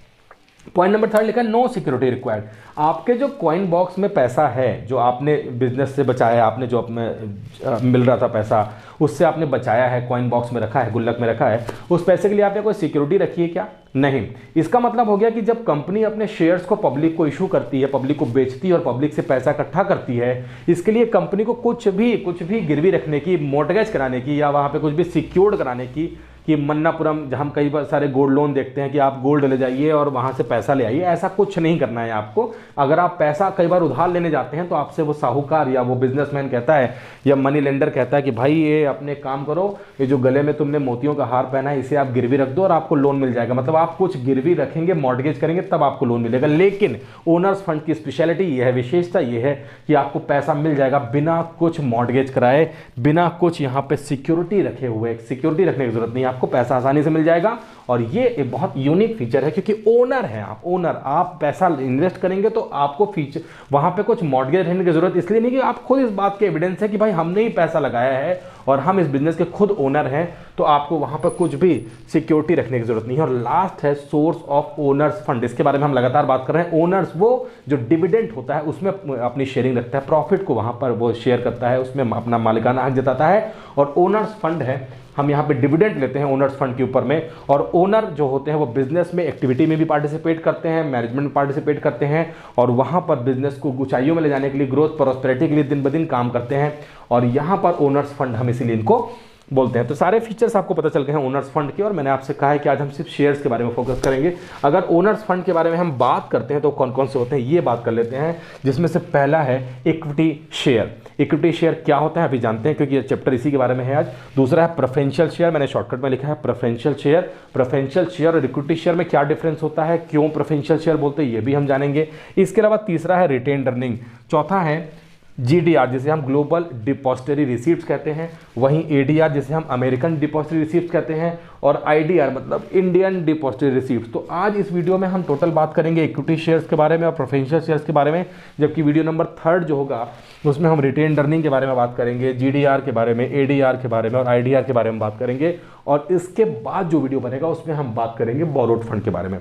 पॉइंट नंबर 3 लिखा है नो सिक्योरिटी रिक्वायर्ड। आपके जो कॉइन बॉक्स में पैसा है, जो आपने बिजनेस से बचाया, आपने जो मिल रहा था पैसा, उससे आपने बचाया है, कॉइन बॉक्स में रखा है, गुल्लक में रखा है, उस पैसे के लिए आपने कोई सिक्योरिटी रखी है क्या? नहीं। इसका मतलब हो गया कि जब कंपनी अपने शेयर्स को पब्लिक को इशू करती है, पब्लिक को बेचती है और पब्लिक से पैसा इकट्ठा करती है, इसके लिए कंपनी को कुछ भी गिरवी रखने की, मॉर्टगेज कराने की, या वहाँ पे कुछ भी सिक्योर्ड कराने की, कि मन्नापुरम जहाँ हम कई बार सारे गोल्ड लोन देखते हैं कि आप गोल्ड ले जाइए और वहाँ से पैसा ले आइए, ऐसा कुछ नहीं करना है आपको। अगर आप पैसा कई बार उधार लेने जाते हैं तो आपसे वो साहूकार या वो बिजनेसमैन कहता है या मनी लेंडर कहता है कि भाई ये अपने काम करो, ये जो गले में तुमने मोतियों का हार पहना है इसे आप गिरवी रख दो और आपको लोन मिल जाएगा। मतलब आप कुछ गिरवी रखेंगे, मॉर्टगेज करेंगे, तब आपको लोन मिलेगा। लेकिन ओनर्स फंड की स्पेशलिटी ये है, विशेषता ये है कि आपको पैसा मिल जाएगा बिना कुछ मॉर्टगेज कराए, बिना कुछ यहाँ पे सिक्योरिटी रखे हुए। सिक्योरिटी रखने की जरूरत नहीं, आपको पैसा आसानी से मिल जाएगा और ये एक बहुत यूनिक फीचर है क्योंकि ओनर है आप, ओनर आप पैसा इन्वेस्ट करेंगे तो आपको फीचर वहां पे कुछ मॉर्गेज रहने की जरूरत इसलिए नहीं कि आप खुद इस बात के एविडेंस है कि भाई हमने ही पैसा लगाया है और हम इस बिजनेस के खुद ओनर हैं, तो आपको वहां पर कुछ भी सिक्योरिटी रखने की जरूरत नहीं है। और लास्ट है सोर्स ऑफ ओनर्स फंड, इसके बारे में हम लगातार बात कर रहे हैं। ओनर्स वो जो डिविडेंड होता है उसमें अपनी शेयरिंग रखता है, प्रॉफिट को वहां पर वो शेयर करता है, उसमें अपना मालिकाना हक जताता है। और ओनर्स फंड है, हम यहाँ पे डिविडेंड लेते हैं ओनर्स फंड के ऊपर में। और ओनर जो होते हैं वो बिजनेस में एक्टिविटी में भी पार्टिसिपेट करते हैं, मैनेजमेंट में पार्टिसिपेट करते हैं और वहाँ पर बिजनेस को ऊंचाइयों में ले जाने के लिए, ग्रोथ प्रॉस्पेरिटी के लिए दिन ब दिन काम करते हैं। और यहाँ पर ओनर्स फंड हम इसीलिए इनको बोलते हैं। तो सारे फीचर्स आपको पता चल गए हैं ओनर्स फंड के, और मैंने आपसे कहा है कि आज हम सिर्फ शेयर्स के बारे में फोकस करेंगे। अगर ओनर्स फंड के बारे में हम बात करते हैं तो कौन कौन से होते हैं ये बात कर लेते हैं, जिसमें से पहला है इक्विटी शेयर। इक्विटी शेयर क्या होता है अभी जानते हैं क्योंकि ये चैप्टर इसी के बारे में है आज। दूसरा है प्रेफरेंशियल शेयर, मैंने शॉर्टकट में लिखा है प्रेफरेंशियल शेयर। प्रेफरेंशियल शेयर और इक्विटी शेयर में क्या डिफरेंस होता है, क्यों प्रेफरेंशियल शेयर बोलते हैं ये भी हम जानेंगे। इसके अलावा तीसरा है रिटेन्ड अर्निंग। चौथा है GDR जिसे हम ग्लोबल डिपॉजिटरी रिसीप्ट्स कहते हैं, वहीं ADR जिसे हम अमेरिकन डिपॉजिटरी रिसीप्ट्स कहते हैं, और IDR मतलब इंडियन डिपॉजिटरी रिसीप्ट्स। तो आज इस वीडियो में हम टोटल बात करेंगे इक्विटी शेयर्स के बारे में और प्रेफरेंशियल शेयर्स के बारे में, जबकि वीडियो नंबर 3 जो होगा उसमें हम रिटेन्ड अर्निंग के बारे में बात करेंगे, GDR के बारे में, ADR के बारे में और IDR के बारे में बात करेंगे। और इसके बाद जो वीडियो बनेगा उसमें हम बात करेंगे बोरोड फंड के बारे में।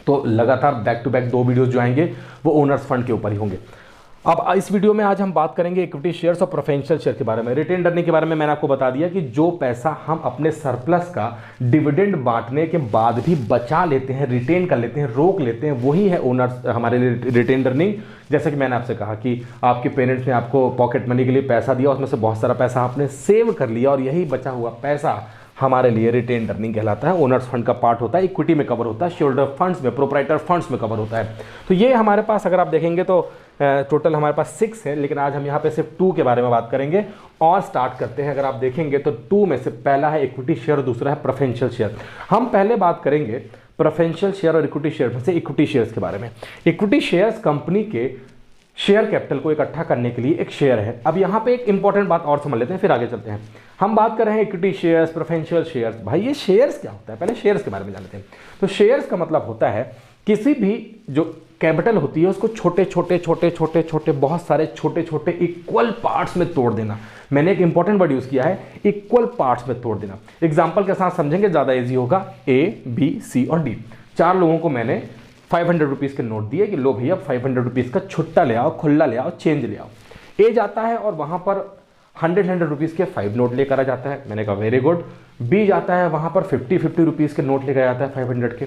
तो लगातार बैक टू बैक 2 वीडियोज जो आएंगे वो ओनर्स फंड के ऊपर ही होंगे। अब इस वीडियो में आज हम बात करेंगे इक्विटी शेयर्स और प्रेफरेंशियल शेयर के बारे में। रिटेन्ड अर्निंग के बारे में मैंने आपको बता दिया कि जो पैसा हम अपने सरप्लस का डिविडेंड बांटने के बाद भी बचा लेते हैं, रिटेन कर लेते हैं, रोक लेते हैं, वही है ओनर्स हमारे लिए रिटेन्ड अर्निंग। जैसे कि मैंने आपसे कहा कि आपके पेरेंट्स ने आपको पॉकेट मनी के लिए पैसा दिया, उसमें से बहुत सारा पैसा आपने सेव कर लिया और यही बचा हुआ पैसा हमारे लिए रिटेन्ड अर्निंग कहलाता है। ओनर्स फंड का पार्ट होता है, इक्विटी में कवर होता है, शेयर होल्डर फंड्स में, प्रोप्राइटर फंड्स में कवर होता है। तो ये हमारे पास अगर आप देखेंगे तो टोटल हमारे पास 6 है, लेकिन आज हम यहाँ पे सिर्फ 2 के बारे में बात करेंगे और स्टार्ट करते हैं। अगर आप देखेंगे तो 2 में से पहला है इक्विटी शेयर और दूसरा है प्रेफरेंशियल शेयर। हम पहले बात करेंगे प्रेफरेंशियल शेयर और इक्विटी शेयर में से इक्विटी शेयर्स के बारे में। इक्विटी शेयर्स कंपनी के शेयर कैपिटल को इकट्ठा करने के लिए एक शेयर है। अब यहाँ पे एक इंपॉर्टेंट बात और समझ लेते हैं फिर आगे चलते हैं। हम बात कर रहे हैं इक्विटी शेयर्स, प्रेफरेंशियल शेयर्स। भाई ये शेयर्स क्या होता है, पहले शेयर्स के बारे में जान लेते हैं। तो शेयर्स का मतलब होता है किसी भी जो कैपिटल होती है उसको छोटे छोटे छोटे छोटे छोटे बहुत सारे छोटे छोटे इक्वल पार्ट्स में तोड़ देना। मैंने एक इंपॉर्टेंट वर्ड यूज किया है, इक्वल पार्ट्स में तोड़ देना। एग्जाम्पल के साथ समझेंगे ज्यादा इजी होगा। A, B, C और D 4 लोगों को मैंने 500 रुपीज़ के नोट दिए कि लो भैया 500 रुपीज़ का छुट्टा ले आओ, खुल्ला ले आओ, चेंज ले आओ। ए जाता है और वहाँ पर 100 रुपीज़ के 5 नोट लेकर आ जाता है। मैंने कहा वेरी गुड। बी जाता है वहाँ पर 50 रुपीज़ के नोट लेकर आता है 500 के।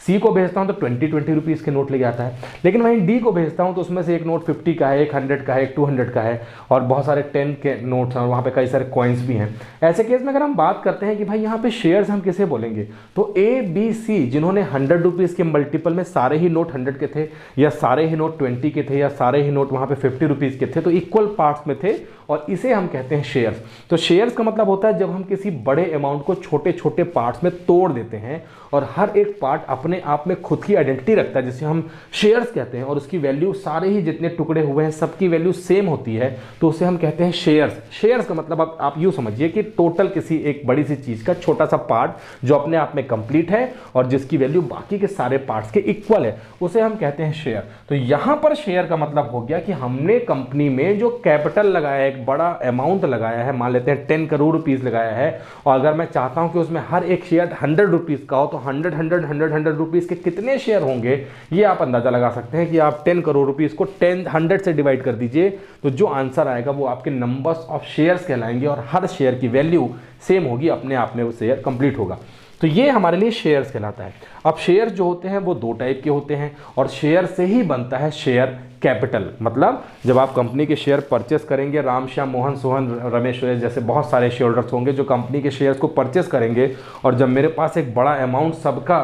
सी को भेजता हूँ तो 20 रुपीज़ के नोट लेके आता है। लेकिन वहीं डी को भेजता हूँ तो उसमें से एक नोट 50 का है, एक 100 का है, एक 200 का है और बहुत सारे 10 के नोट्स हैं और वहाँ पे कई सारे कॉइन्स भी हैं। ऐसे केस में अगर हम बात करते हैं कि भाई यहाँ पे शेयर्स हम किसे बोलेंगे, तो ए बी सी जिन्होंने 100 रुपीज़ के मल्टीपल में सारे ही नोट 100 के थे या सारे ही नोट 20 के थे या सारे ही नोट वहाँ पे 50 रुपीज़ के थे, तो इक्वल पार्ट्स में थे और इसे हम कहते हैं शेयर्स। तो शेयर्स का मतलब होता है जब हम किसी बड़े अमाउंट को छोटे छोटे पार्ट्स में तोड़ देते हैं और हर एक पार्ट अपने आप में खुद की आइडेंटिटी रखता है जिसे हम शेयर्स कहते हैं और उसकी वैल्यू सारे ही जितने टुकड़े हुए हैं सबकी वैल्यू सेम होती है, तो उसे हम कहते हैं शेयर्स। शेयर्स का मतलब आप यूँ समझिए कि टोटल किसी एक बड़ी सी चीज़ का छोटा सा पार्ट जो अपने आप में कंप्लीट है और जिसकी वैल्यू बाकी के सारे पार्ट्स के इक्वल है, उसे हम कहते हैं शेयर। तो यहाँ पर शेयर का मतलब हो गया कि हमने कंपनी में जो कैपिटल लगाया है, एक बड़ा अमाउंट लगाया है, मान लेते हैं 10 करोड़ रुपीज़ लगाया है, और अगर मैं चाहता हूँ कि उसमें हर एक शेयर 100 रुपीज़ का हो तो 100 रुपीज़ के कितने शेयर होंगे ये आप अंदाजा लगा सकते हैं कि आप 10 करोड़ रुपीज़ को 100 से डिवाइड कर दीजिए तो जो आंसर आएगा वो आपके नंबर्स ऑफ शेयर्स कहलाएंगे और हर शेयर की वैल्यू सेम होगी, अपने आप में वो शेयर कंप्लीट होगा। तो ये हमारे लिए शेयर्स कहलाता है। अब शेयर जो होते हैं वो 2 टाइप के होते हैं और शेयर से ही बनता है शेयर कैपिटल। मतलब जब आप कंपनी के शेयर परचेस करेंगे, राम श्याम मोहन सोहन रमेश जैसे बहुत सारे शेयर होल्डर्स होंगे जो कंपनी के शेयर्स को परचेस करेंगे और जब मेरे पास एक बड़ा अमाउंट सबका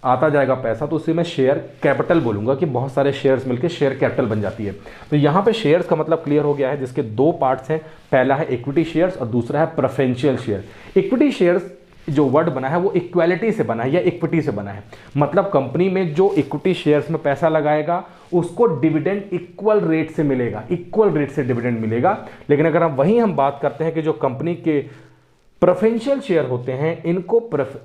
आता जाएगा पैसा तो उसे मैं शेयर कैपिटल बोलूँगा कि बहुत सारे शेयर्स मिलकर शेयर कैपिटल बन जाती है। तो यहाँ पे शेयर्स का मतलब क्लियर हो गया है जिसके 2 पार्ट्स हैं, पहला है इक्विटी शेयर्स और दूसरा है प्रेफरेंशियल शेयर। इक्विटी शेयर्स जो वर्ड बना है वो इक्वालिटी से बना है या इक्विटी से बना है, मतलब कंपनी में जो इक्विटी शेयर्स में पैसा लगाएगा उसको डिविडेंड इक्वल रेट से मिलेगा, इक्वल रेट से डिविडेंड मिलेगा। लेकिन अगर हम बात करते हैं कि जो कंपनी के प्रेफरेंशियल शेयर होते हैं, इनको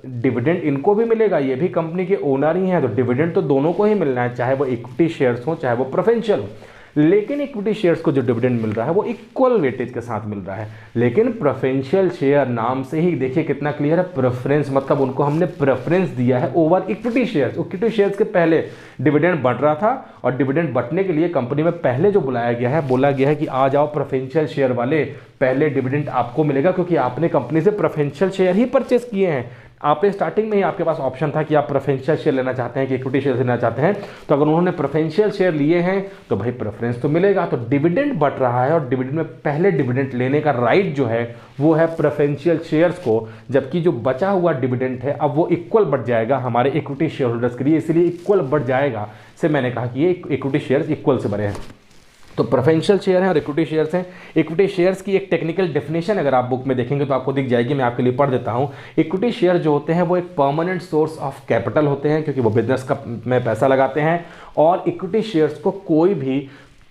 डिविडेंड इनको भी मिलेगा, ये भी कंपनी के ओनर ही हैं, तो डिविडेंड तो दोनों को ही मिलना है, चाहे वो इक्विटी शेयर्स हो चाहे वो प्रेफरेंशियल हो। लेकिन इक्विटी शेयर्स को जो डिविडेंड मिल रहा है वो इक्वल वेटेज के साथ मिल रहा है। लेकिन प्रेफरेंशियल शेयर नाम से ही देखिए कितना क्लियर है, प्रेफरेंस मतलब उनको हमने प्रेफरेंस दिया है over equity shares. Equity shares के पहले डिविडेंड बढ़ रहा था और डिविडेंड बढ़ने के लिए कंपनी में पहले जो बुलाया गया है, बोला गया है कि आ जाओ प्रेफरेंशियल शेयर वाले, पहले डिविडेंड आपको मिलेगा क्योंकि आपने कंपनी से प्रेफरेंशियल शेयर ही परचेस किए हैं। आपने स्टार्टिंग में ही आपके पास ऑप्शन था कि आप प्रेफरेंशियल शेयर लेना चाहते हैं कि इक्विटी शेयर लेना चाहते हैं, तो अगर उन्होंने प्रेफरेंशियल शेयर लिए हैं तो भाई प्रेफरेंस तो मिलेगा। तो डिविडेंड बढ़ रहा है और डिविडेंड में पहले डिविडेंड लेने का राइट जो है वो है प्रेफरेंशियल शेयर्स को, जबकि जो बचा हुआ डिविडेंड है अब वो इक्वल बढ़ जाएगा हमारे इक्विटी शेयर होल्डर्स के लिए, इसलिए इक्वल बढ़ जाएगा से मैंने कहा कि ये इक्विटी शेयर्स इक्वल से बने हैं। तो प्रेफरेंशियल शेयर है और इक्विटी शेयर्स हैं। इक्विटी शेयर्स की एक टेक्निकल डेफिनेशन अगर आप बुक में देखेंगे तो आपको दिख जाएगी, मैं आपके लिए पढ़ देता हूं। इक्विटी शेयर जो होते हैं वो एक परमानेंट सोर्स ऑफ कैपिटल होते हैं क्योंकि वो बिजनेस का में पैसा लगाते हैं, और इक्विटी शेयर्स को कोई भी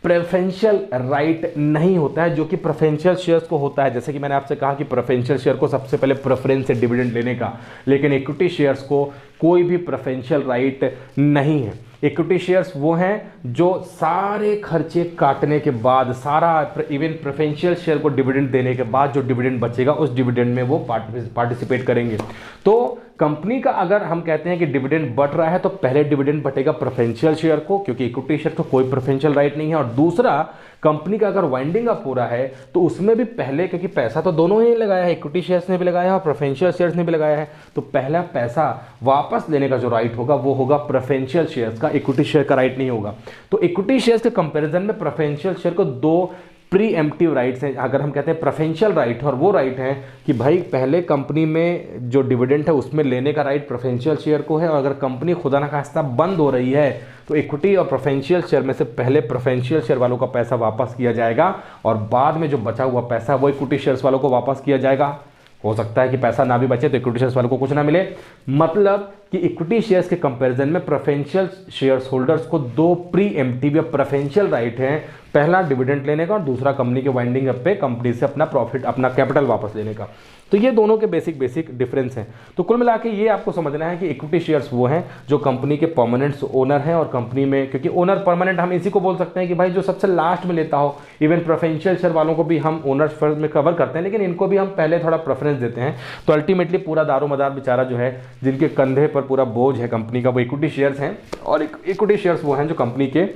प्रेफरेंशियल राइट नहीं होता है जो कि प्रेफरेंशियल शेयर्स को होता है। जैसे कि मैंने आपसे कहा कि प्रेफरेंशियल शेयर को सबसे पहले प्रेफरेंस है डिविडेंड लेने का, लेकिन इक्विटी शेयर्स को कोई भी प्रेफरेंशियल राइट नहीं है। इक्विटी शेयर्स वो हैं जो सारे खर्चे काटने के बाद, सारा इवन प्रेफरेंशियल शेयर को डिविडेंड देने के बाद जो डिविडेंड बचेगा उस डिविडेंड में वो पार्टिसिपेट करेंगे। तो कंपनी का अगर हम कहते हैं कि डिविडेंड बढ़ रहा है तो पहले डिविडेंड बटेगा प्रेफरेंशियल शेयर को क्योंकि इक्विटी शेयर को कोई प्रेफरेंशियल राइट नहीं है, और दूसरा कंपनी का अगर वाइंडिंग अप हो रहा है तो उसमें भी पहले, क्योंकि पैसा तो दोनों ही लगाया है, इक्विटी शेयर्स ने भी लगाया है और प्रेफरेंशियल शेयर्स ने भी लगाया है, तो पहला पैसा वापस लेने का जो राइट होगा वो होगा प्रेफरेंशियल शेयर्स का, इक्विटी शेयर का राइट नहीं होगा। तो इक्विटी शेयर्स के कंपैरिजन में प्रेफरेंशियल शेयर को दो प्री एम्प्टिव राइट्स हैं। अगर हम कहते हैं प्रेफरेंशियल राइट, और वो राइट है कि भाई पहले कंपनी में जो डिविडेंड है उसमें लेने का राइट प्रेफरेंशियल शेयर को है, और अगर कंपनी खुदा ना खास्ता बंद हो रही है तो इक्विटी और प्रेफरेंशियल शेयर में से पहले प्रेफरेंशियल शेयर वालों का पैसा वापस किया जाएगा और बाद में जो बचा हुआ पैसा वो इक्विटी शेयर्स वालों को वापस किया जाएगा। हो सकता है कि पैसा ना भी बचे तो इक्विटी शेयर्स वालों को कुछ ना मिले। मतलब कि इक्विटी शेयर्स के कंपैरिजन में प्रेफरेंशियल शेयर्स होल्डर्स को दो प्री एम्प्टिव या प्रेफरेंशियल राइट हैं, पहला डिविडेंड लेने का और दूसरा कंपनी के वाइंडिंग अप पे कंपनी से अपना प्रॉफिट, अपना कैपिटल वापस लेने का। तो ये दोनों के बेसिक डिफरेंस हैं। तो कुल मिला के ये आपको समझना है कि इक्विटी शेयर्स वो हैं जो कंपनी के परमानेंट ओनर हैं, और कंपनी में क्योंकि ओनर परमानेंट हम इसी को बोल सकते हैं कि भाई जो सबसे लास्ट में लेता हो, इवन प्रेफरेंशियल शेयर वालों को भी हम ओनर्स फर्स्ट में कवर करते हैं लेकिन इनको भी हम पहले थोड़ा प्रेफरेंस देते हैं। तो अल्टीमेटली पूरा दारोमदार बेचारा जो है, जिनके कंधे पर पूरा बोझ है कंपनी का, वो इक्विटी शेयर्स हैं, और इक्विटी शेयर्स वो हैं जो कंपनी के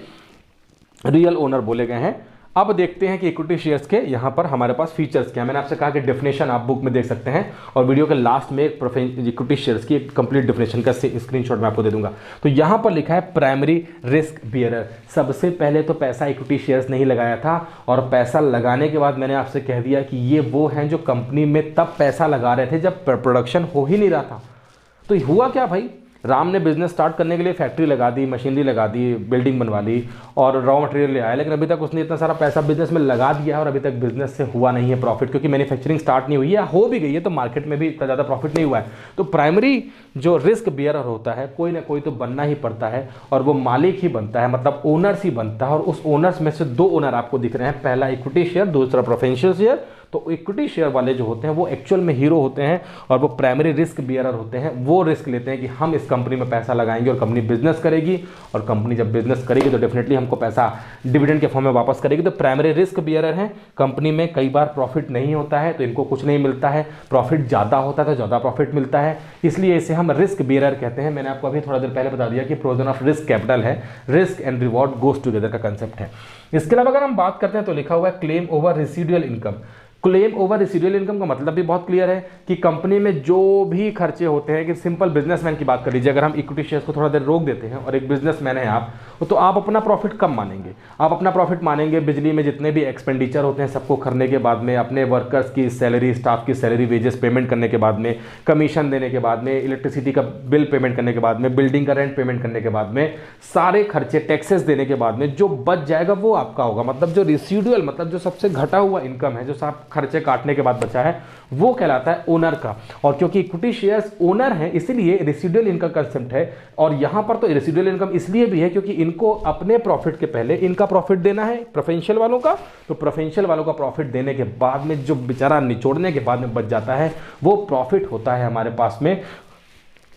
रियल ओनर बोले गए हैं। अब देखते हैं कि इक्विटी शेयर्स के यहाँ पर हमारे पास फीचर्स क्या है। मैंने आपसे कहा कि डेफिनेशन आप बुक में देख सकते हैं और वीडियो के लास्ट में इक्विटी शेयर्स की एक कंप्लीट डेफिनेशन का स्क्रीनशॉट मैं आपको दे दूंगा। तो यहाँ पर लिखा है प्राइमरी रिस्क बियरर। सबसे पहले तो पैसा इक्विटी शेयर्स नहीं लगाया था, और पैसा लगाने के बाद मैंने आपसे कह दिया कि ये वो हैं जो कंपनी में तब पैसा लगा रहे थे जब प्रोडक्शन हो ही नहीं रहा था। तो हुआ क्या भाई, राम ने बिजनेस स्टार्ट करने के लिए फैक्ट्री लगा दी, मशीनरी लगा दी, बिल्डिंग बनवा ली और रॉ मटेरियल ले आया, लेकिन अभी तक उसने इतना सारा पैसा बिजनेस में लगा दिया है और अभी तक बिजनेस से हुआ नहीं है प्रॉफिट, क्योंकि मैन्युफैक्चरिंग स्टार्ट नहीं हुई है, हो भी गई है तो मार्केट में भी इतना ज़्यादा प्रॉफिट नहीं हुआ है। तो प्राइमरी जो रिस्क बियरर होता है, कोई ना कोई तो बनना ही पड़ता है, और वो मालिक ही बनता है, मतलब ओनर्स ही बनता है। और उस ओनर्स में से दो ओनर आपको दिख रहे हैं, पहला इक्विटी शेयर, दूसरा प्रेफरेंशियल शेयर। तो इक्विटी शेयर वाले जो होते हैं वो एक्चुअल में हीरो होते हैं और वो प्राइमरी रिस्क बियरर होते हैं। वो रिस्क लेते हैं कि हम इस कंपनी में पैसा लगाएंगे और कंपनी बिजनेस करेगी, और कंपनी जब बिजनेस करेगी तो डेफिनेटली हमको पैसा डिविडेंड के फॉर्म में वापस करेगी। तो प्राइमरी रिस्क बियरर हैं। कंपनी में कई बार प्रॉफिट नहीं होता है तो इनको कुछ नहीं मिलता है, प्रॉफिट ज़्यादा होता है तो ज़्यादा प्रॉफिट मिलता है, इसलिए इसे हम रिस्क बियरर कहते हैं। मैंने आपको अभी थोड़ा देर पहले बता दिया कि प्रोविजन ऑफ रिस्क कैपिटल है, risk and reward goes together का कंसेप्ट है। इसके अलावा अगर हम बात करते हैं तो लिखा हुआ है claim over residual income. Claim over residual income का मतलब भी बहुत क्लियर है कि कंपनी में जो भी खर्चे होते हैं, कि सिंपल बिजनेसमैन की बात कर लीजिए, अगर हम इक्विटी शेयर्स को थोड़ा देर रोक देते हैं और एक बिजनेसमैन है आप, तो आप अपना प्रॉफिट कब मानेंगे? आप अपना प्रॉफिट मानेंगे बिजली में जितने भी एक्सपेंडिचर होते हैं सबको करने के बाद में, अपने वर्कर्स की सैलरी, स्टाफ की सैलरी, वेजेस पेमेंट करने के बाद में, कमीशन देने के बाद में, इलेक्ट्रिसिटी का बिल पेमेंट करने के बाद में, बिल्डिंग का रेंट पेमेंट करने के बाद में, सारे खर्चे टैक्सेस देने के बाद में जो बच जाएगा वो आपका होगा। मतलब जो रेसिडुअल, मतलब जो सबसे घटा हुआ इनकम है, जो खर्चे काटने के बाद बचा है वो कहलाता है ओनर का। और क्योंकि इक्विटी शेयर्स ओनर हैं इसीलिए रेसिडुअल इनकम कंसेप्ट है। और यहां पर तो रेसिडुअल इनकम इसलिए भी है क्योंकि इनको अपने प्रॉफिट के पहले इनका प्रॉफिट देना है प्रेफरेंशियल वालों का, तो प्रेफरेंशियल वालों का प्रॉफिट देने के बाद में जो बेचारा निचोड़ने के बाद में बच जाता है वो प्रॉफिट होता है हमारे पास में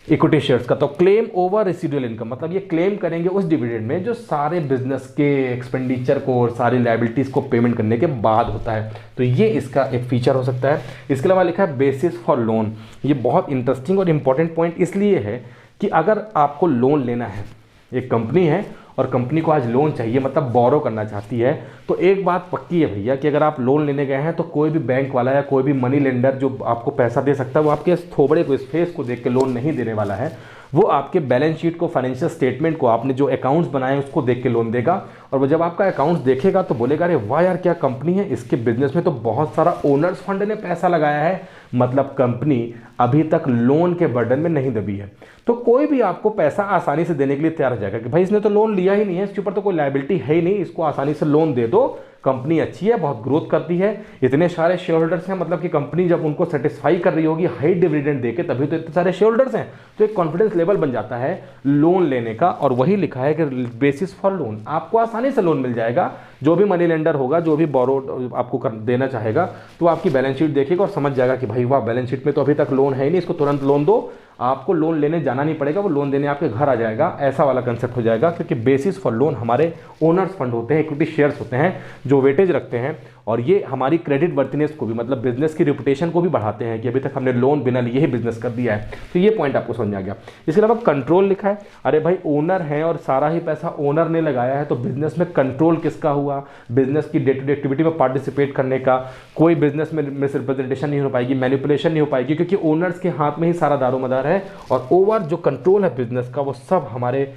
इक्विटी शेयर्स का। तो क्लेम ओवर रेसिडुअल इनकम मतलब ये क्लेम करेंगे उस डिविडेंड में जो सारे बिजनेस के एक्सपेंडिचर को और सारी लायबिलिटीज को पेमेंट करने के बाद होता है। तो ये इसका एक फीचर हो सकता है। इसके अलावा लिखा है बेसिस फॉर लोन। ये बहुत इंटरेस्टिंग और इंपॉर्टेंट पॉइंट इसलिए है कि अगर आपको लोन लेना है, एक कंपनी है और कंपनी को आज लोन चाहिए मतलब बोरो करना चाहती है, तो एक बात पक्की है भैया कि अगर आप लोन लेने गए हैं तो कोई भी बैंक वाला या कोई भी मनी लेंडर जो आपको पैसा दे सकता है वो आपके इस थोबड़े को, इस फेस को देख के लोन नहीं देने वाला है। वो आपके बैलेंस शीट को, फाइनेंशियल स्टेटमेंट को, आपने जो अकाउंट्स बनाए उसको देख के लोन देगा। और वो जब आपका अकाउंट्स देखेगा तो बोलेगा अरे वाह यार क्या कंपनी है, इसके बिजनेस में तो बहुत सारा ओनर्स फंड ने पैसा लगाया है, मतलब कंपनी अभी तक लोन के बर्डन में नहीं दबी है। तो कोई भी आपको पैसा आसानी से देने के लिए तैयार हो जाएगा कि भाई इसने तो लोन लिया ही नहीं है, इसके ऊपर तो कोई लायबिलिटी है ही नहीं, इसको आसानी से लोन दे दो, कंपनी अच्छी है, बहुत ग्रोथ करती है, इतने सारे शेयर होल्डर्स हैं, मतलब कि कंपनी जब उनको सेटिस्फाई कर रही होगी हाई डिविडेंड देके तभी तो इतने सारे शेयर होल्डर्स हैं। तो एक कॉन्फिडेंस लेवल बन जाता है लोन लेने का। और वही लिखा है कि बेसिस फॉर लोन, आपको आसानी से लोन मिल जाएगा। जो भी मनी लेंडर होगा, जो भी बोरो आपको देना चाहेगा, तो आपकी बैलेंस शीट देखेगा और समझ जाएगा कि भाई वाह बैलेंस शीट में तो अभी तक लोन है ही नहीं, इसको तुरंत लोन दो, आपको लोन लेने जाना नहीं पड़ेगा, वो लोन देने आपके घर आ जाएगा, ऐसा वाला कंसेप्ट हो जाएगा। क्योंकि बेसिस फॉर लोन हमारे ओनर्स फंड होते हैं, इक्विटी शेयर्स होते हैं जो वेटेज रखते हैं और ये हमारी क्रेडिट वर्थिनेस को भी, मतलब बिजनेस की रिपुटेशन को भी बढ़ाते हैं कि अभी तक हमने लोन बिना लिए ही बिजनेस कर दिया है। तो ये पॉइंट आपको समझ आ गया। इसके अलावा कंट्रोल लिखा है, अरे भाई ओनर है और सारा ही पैसा ओनर ने लगाया है तो बिजनेस में कंट्रोल किसका हुआ, बिजनेस की डे टू डे एक्टिविटी में पार्टिसिपेट करने का, कोई बिजनेस में मिसरिप्रेजेंटेशन नहीं हो पाएगी, मैनिपुलेशन नहीं हो पाएगी, क्योंकि ओनर्स के हाथ में ही सारा दारोमदार है। और ओवर जो कंट्रोल है बिजनेस का वो सब हमारे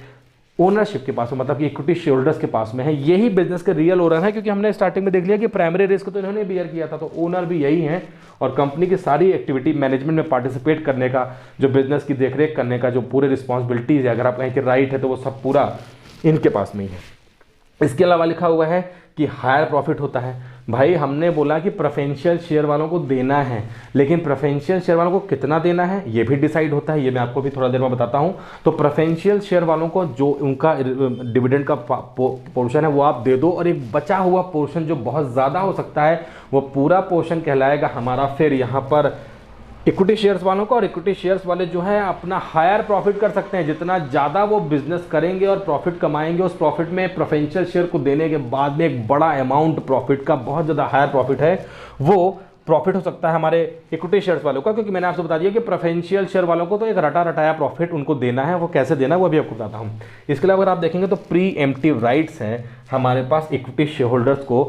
ओनरशिप के पास में, मतलब कि इक्विटी शेयर होल्डर्स के पास में है। यही बिजनेस के रियल ओनर है, क्योंकि हमने स्टार्टिंग में देख लिया कि प्राइमरी रिस्क तो इन्होंने बियर किया था, तो ओनर भी यही है। और कंपनी की सारी एक्टिविटी मैनेजमेंट में पार्टिसिपेट करने का, जो बिजनेस की देखरेख करने का जो पूरे रिस्पॉन्सिबिलिटीज है, अगर आप कहें कि राइट है, तो वो सब पूरा इनके पास में ही है। इसके अलावा लिखा हुआ है कि हायर प्रॉफिट होता है। भाई हमने बोला कि प्रेफरेंशियल शेयर वालों को देना है, लेकिन प्रेफरेंशियल शेयर वालों को कितना देना है ये भी डिसाइड होता है, ये मैं आपको भी थोड़ा देर में बताता हूं। तो प्रेफरेंशियल शेयर वालों को जो उनका डिविडेंड का पोर्शन है वो आप दे दो, और एक बचा हुआ पोर्शन जो बहुत ज़्यादा हो सकता है वो पूरा पोर्शन कहलाएगा हमारा फिर यहाँ पर इक्विटी शेयर्स वालों को। और इक्विटी शेयर्स वाले जो है अपना हायर प्रॉफिट कर सकते हैं, जितना ज़्यादा वो बिजनेस करेंगे और प्रॉफिट कमाएंगे, उस प्रॉफिट में प्रेफरेंशियल शेयर को देने के बाद में एक बड़ा अमाउंट प्रॉफिट का, बहुत ज़्यादा हायर प्रॉफिट है, वो प्रॉफिट हो सकता है हमारे इक्विटी शेयर्स वालों का। क्योंकि मैंने आपसे बता दिया कि प्रेफरेंशियल शेयर वालों को तो एक रटा रटाया प्रॉफिट उनको देना है, वो कैसे देना है वो भी आपको बताता हूँ। इसके अलावा अगर आप देखेंगे तो प्री एम्प्टिव राइट्स हैं हमारे पास इक्विटी शेयर होल्डर्स को।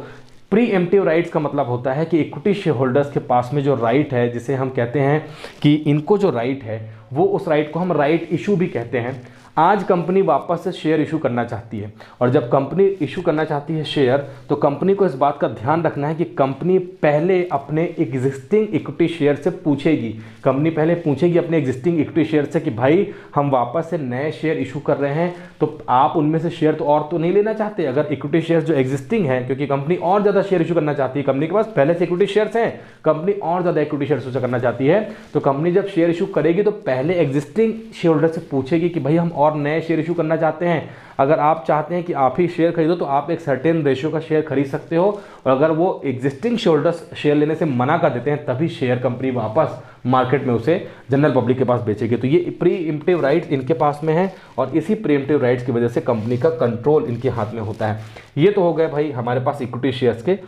प्री एम्प्टिव राइट्स का मतलब होता है कि इक्विटी शेयर होल्डर्स के पास में जो राइट है, जिसे हम कहते हैं कि इनको जो राइट है वो, उस राइट को हम राइट इशू भी कहते हैं। आज कंपनी वापस से शेयर इशू करना चाहती है, और जब कंपनी इशू करना चाहती है शेयर, तो कंपनी को इस बात का ध्यान रखना है कि कंपनी पहले अपने एग्जिस्टिंग इक्विटी शेयर से पूछेगी, कंपनी पहले पूछेगी अपने एग्जिस्टिंग इक्विटी शेयर से कि भाई हम वापस से नए शेयर इशू कर रहे हैं, तो आप उनमें से शेयर तो और तो नहीं लेना चाहते। अगर इक्विटी शेयर जो एग्जिस्टिंग है, क्योंकि कंपनी और ज़्यादा शेयर इशू करना चाहती है, कंपनी के पास पहले से इक्विटी शेयर्स हैं, कंपनी और ज़्यादा इक्विटी शेयर इशू करना चाहती है, तो कंपनी जब शेयर इशू करेगी तो पहले एग्जिस्टिंग शेयर होल्डर से पूछेगी कि भाई हम और नए शेयर इशू करना चाहते हैं। अगर आप चाहते हैं कि आप ही शेयर खरीदो तो आप एक सर्टेन रेशियो का शेयर खरीद सकते हो, और अगर वो एग्जिस्टिंग शेयर होल्डर्स शेयर लेने से मना कर देते हैं तभी शेयर कंपनी वापस मार्केट में उसे जनरल पब्लिक के पास बेचेगी। तो ये प्री एम्प्टिव राइट्स इनके पास में है, और इसी प्री एम्प्टिव राइट्स की वजह से कंपनी का कंट्रोल इनके हाथ में होता है। ये तो हो गए भाई हमारे पास इक्विटी शेयर्स के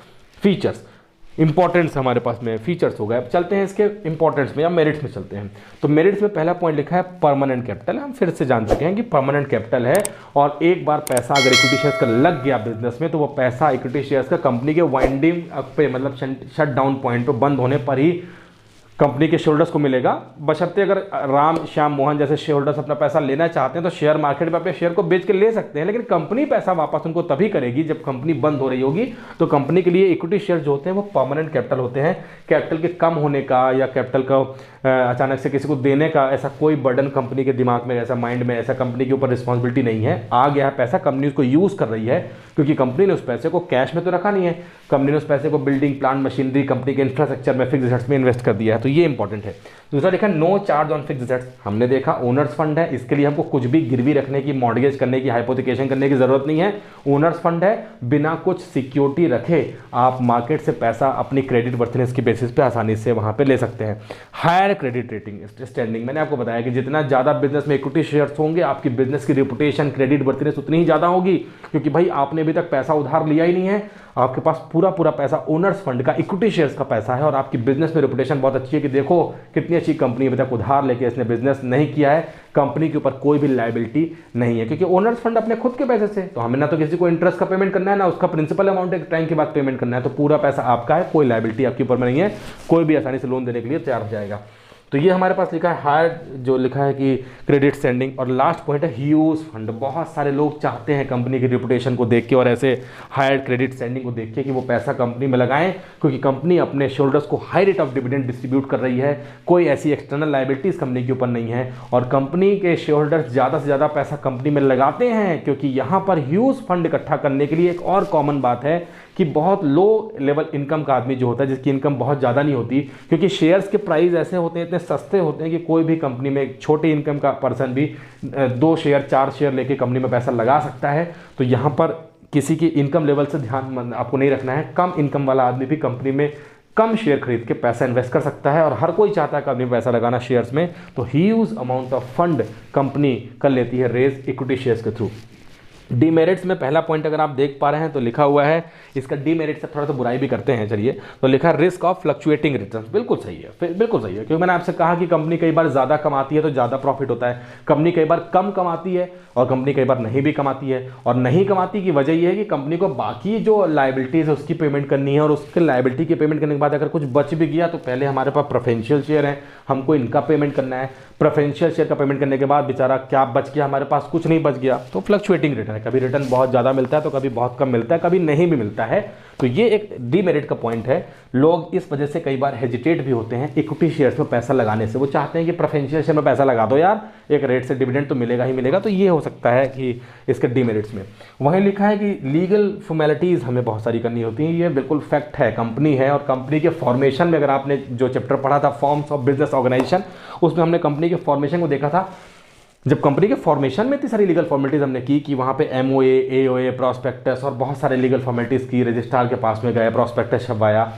फीचर्स, इंपॉर्टेंस हमारे पास में फीचर्स हो गए। अब चलते हैं इसके इंपॉर्टेंस में या मेरिट्स में चलते हैं। तो मेरिट्स में पहला पॉइंट लिखा है परमानेंट कैपिटल। हम फिर से जान चुके हैं कि परमानेंट कैपिटल है, और एक बार पैसा अगर इक्विटी शेयर्स का लग गया बिजनेस में, तो वो पैसा इक्विटी शेयर्स का कंपनी के वाइंडिंग पे, मतलब शट डाउन पॉइंट पे, बंद होने पर ही कंपनी के शेयरहोल्डर्स को मिलेगा, बशर्ते अगर राम श्याम मोहन जैसे शेयरहोल्डर्स अपना पैसा लेना चाहते हैं तो शेयर मार्केट में अपने शेयर को बेच के ले सकते हैं, लेकिन कंपनी पैसा वापस उनको तभी करेगी जब कंपनी बंद हो रही होगी। तो कंपनी के लिए इक्विटी शेयर जो होते हैं वो परमानेंट कैपिटल होते हैं। कैपिटल के कम होने का या कैपिटल का अचानक से किसी को देने का ऐसा कोई बर्डन कंपनी के दिमाग में, ऐसा माइंड में, ऐसा कंपनी के ऊपर रिस्पॉन्सिबिलिटी नहीं है। आ गया है पैसा, कंपनी उसको यूज़ कर रही है, क्योंकि कंपनी ने उस पैसे को कैश में तो रखा नहीं है, कंपनी ने उस पैसे को बिल्डिंग प्लांट मशीनरी, कंपनी के इंफ्रास्ट्रक्चर में, फिक्स एसेट्स में इन्वेस्ट कर दिया है। तो ये इंपॉर्टेंट है। दूसरा देखा no charge on fix assets, हमने देखा ओनर्स फंड है, इसके लिए हमको कुछ भी गिरवी रखने की, मॉर्गेज करने की, हाइपोथिकेशन करने की जरूरत नहीं है। ओनर्स फंड है, बिना कुछ सिक्योरिटी रखे आप मार्केट से पैसा अपनी क्रेडिट वर्थनेस की बेसिस पे आसानी से वहां पे ले सकते हैं। हायर क्रेडिट रेटिंग स्टैंडिंग, मैंने आपको बताया कि जितना ज्यादा बिजनेस में इक्विटी शेयर्स होंगे आपकी बिजनेस की रेपुटेशन, क्रेडिट वर्थनेस उतनी ही ज्यादा होगी, क्योंकि भाई आपने अभी तक पैसा उधार लिया ही नहीं है, आपके पास पूरा पूरा पैसा ओनर्स फंड का, इक्विटी शेयर्स का पैसा है, और आपकी बिजनेस में रेपुटेशन बहुत अच्छी है कि देखो कितनी अच्छी कंपनी अभी तक उधार लेके इसने बिजनेस नहीं किया है, कंपनी के ऊपर कोई भी लायबिलिटी नहीं है, क्योंकि ओनर्स फंड अपने खुद के पैसे से, तो हमें ना तो किसी को इंटरेस्ट का पेमेंट करना है, ना उसका प्रिंसिपल अमाउंट एक टाइम के बाद पेमेंट करना है, तो पूरा पैसा आपका है, कोई लायबिलिटी आपके ऊपर में नहीं है, कोई भी आसानी से लोन देने के लिए तैयार हो जाएगा। तो ये हमारे पास लिखा है हायर, जो लिखा है कि क्रेडिट स्टैंडिंग। और लास्ट पॉइंट है ह्यूज फंड, बहुत सारे लोग चाहते हैं कंपनी की रेपुटेशन को देख के और ऐसे हायर क्रेडिट स्टैंडिंग को देख के कि वो पैसा कंपनी में लगाएं, क्योंकि कंपनी अपने शेयरहोल्डर्स को high rate of dividend distribute कर रही है, कोई ऐसी एक्सटर्नल लायबिलिटीज कंपनी के ऊपर नहीं है, और कंपनी के शेयरहोल्डर्स ज़्यादा से ज़्यादा पैसा कंपनी में लगाते हैं, क्योंकि यहाँ पर ह्यूज फंड इकट्ठा करने के लिए एक और कॉमन बात है कि बहुत लो लेवल इनकम का आदमी जो होता है, जिसकी इनकम बहुत ज़्यादा नहीं होती, क्योंकि शेयर्स के प्राइस ऐसे होते हैं, इतने सस्ते होते हैं कि कोई भी कंपनी में एक छोटे इनकम का पर्सन भी 2 शेयर 4 शेयर लेके कंपनी में पैसा लगा सकता है। तो यहाँ पर किसी की इनकम लेवल से ध्यान आपको नहीं रखना है, कम इनकम वाला आदमी भी कंपनी में कम शेयर खरीद के पैसा इन्वेस्ट कर सकता है, और हर कोई चाहता है कंपनी में पैसा लगाना शेयर्स में। तो huge amount of fund company कर लेती है रेज इक्विटी शेयर्स के थ्रू। डीमेरिट्स में पहला पॉइंट अगर आप देख पा रहे हैं तो लिखा हुआ है, इसका डीमेरिट से थोड़ा सा बुराई भी करते हैं, चलिए, तो लिखा है रिस्क ऑफ फ्लक्चुएटिंग रिटर्न्स। बिल्कुल सही है, बिल्कुल सही है, क्योंकि मैंने आपसे कहा कि कंपनी कई बार ज़्यादा कमाती है तो ज़्यादा प्रॉफिट होता है, कंपनी कई बार कम कमाती है और कंपनी कई बार नहीं भी कमाती है, और नहीं कमाती की वजह यह है कि कंपनी को बाकी जो लायबिलिटीज़ है उसकी पेमेंट करनी है, और उसके लायबिलिटी की पेमेंट करने के बाद अगर कुछ बच भी गया तो पहले हमारे पास प्रेफरेंशियल शेयर है, हमको इनका पेमेंट करना है, प्रेफरेंशियल शेयर का पेमेंट करने के बाद बेचारा क्या बच गया, हमारे पास कुछ नहीं बच गया, तो फ्लक्चुएटिंग रिटर्न है, कभी रिटर्न बहुत ज़्यादा मिलता है तो कभी बहुत कम मिलता है, कभी नहीं भी मिलता है। तो ये एक डीमेरिट का पॉइंट है। लोग इस वजह से कई बार हेजिटेट भी होते हैं इक्विटी शेयर्स में पैसा लगाने से, वो चाहते हैं कि प्रेफरेंशियल शेयर में पैसा लगा दो यार, एक रेट से डिविडेंड तो मिलेगा ही मिलेगा, तो ये हो सकता है कि इसके डीमेरिट्स में। वहीं लिखा है कि लीगल फॉर्मेलिटीज़ हमें बहुत सारी करनी होती हैं, ये बिल्कुल फैक्ट है, कंपनी है, और कंपनी के फॉर्मेशन में अगर आपने जो चैप्टर पढ़ा था फॉर्म्स ऑफ बिजनेस ऑर्गेनाइजेशन, उसमें हमने कंपनी के फॉर्मेशन को देखा था। जब कंपनी के फॉर्मेशन में इतनी सारी लीगल फॉर्मेलिटीज हमने की कि वहाँ पे MOA, AOA, प्रॉस्पेक्टस और बहुत सारे लीगल फॉर्मेलिटीज़ की, रजिस्ट्रार के पास में गए, प्रॉस्पेक्टस छपवाया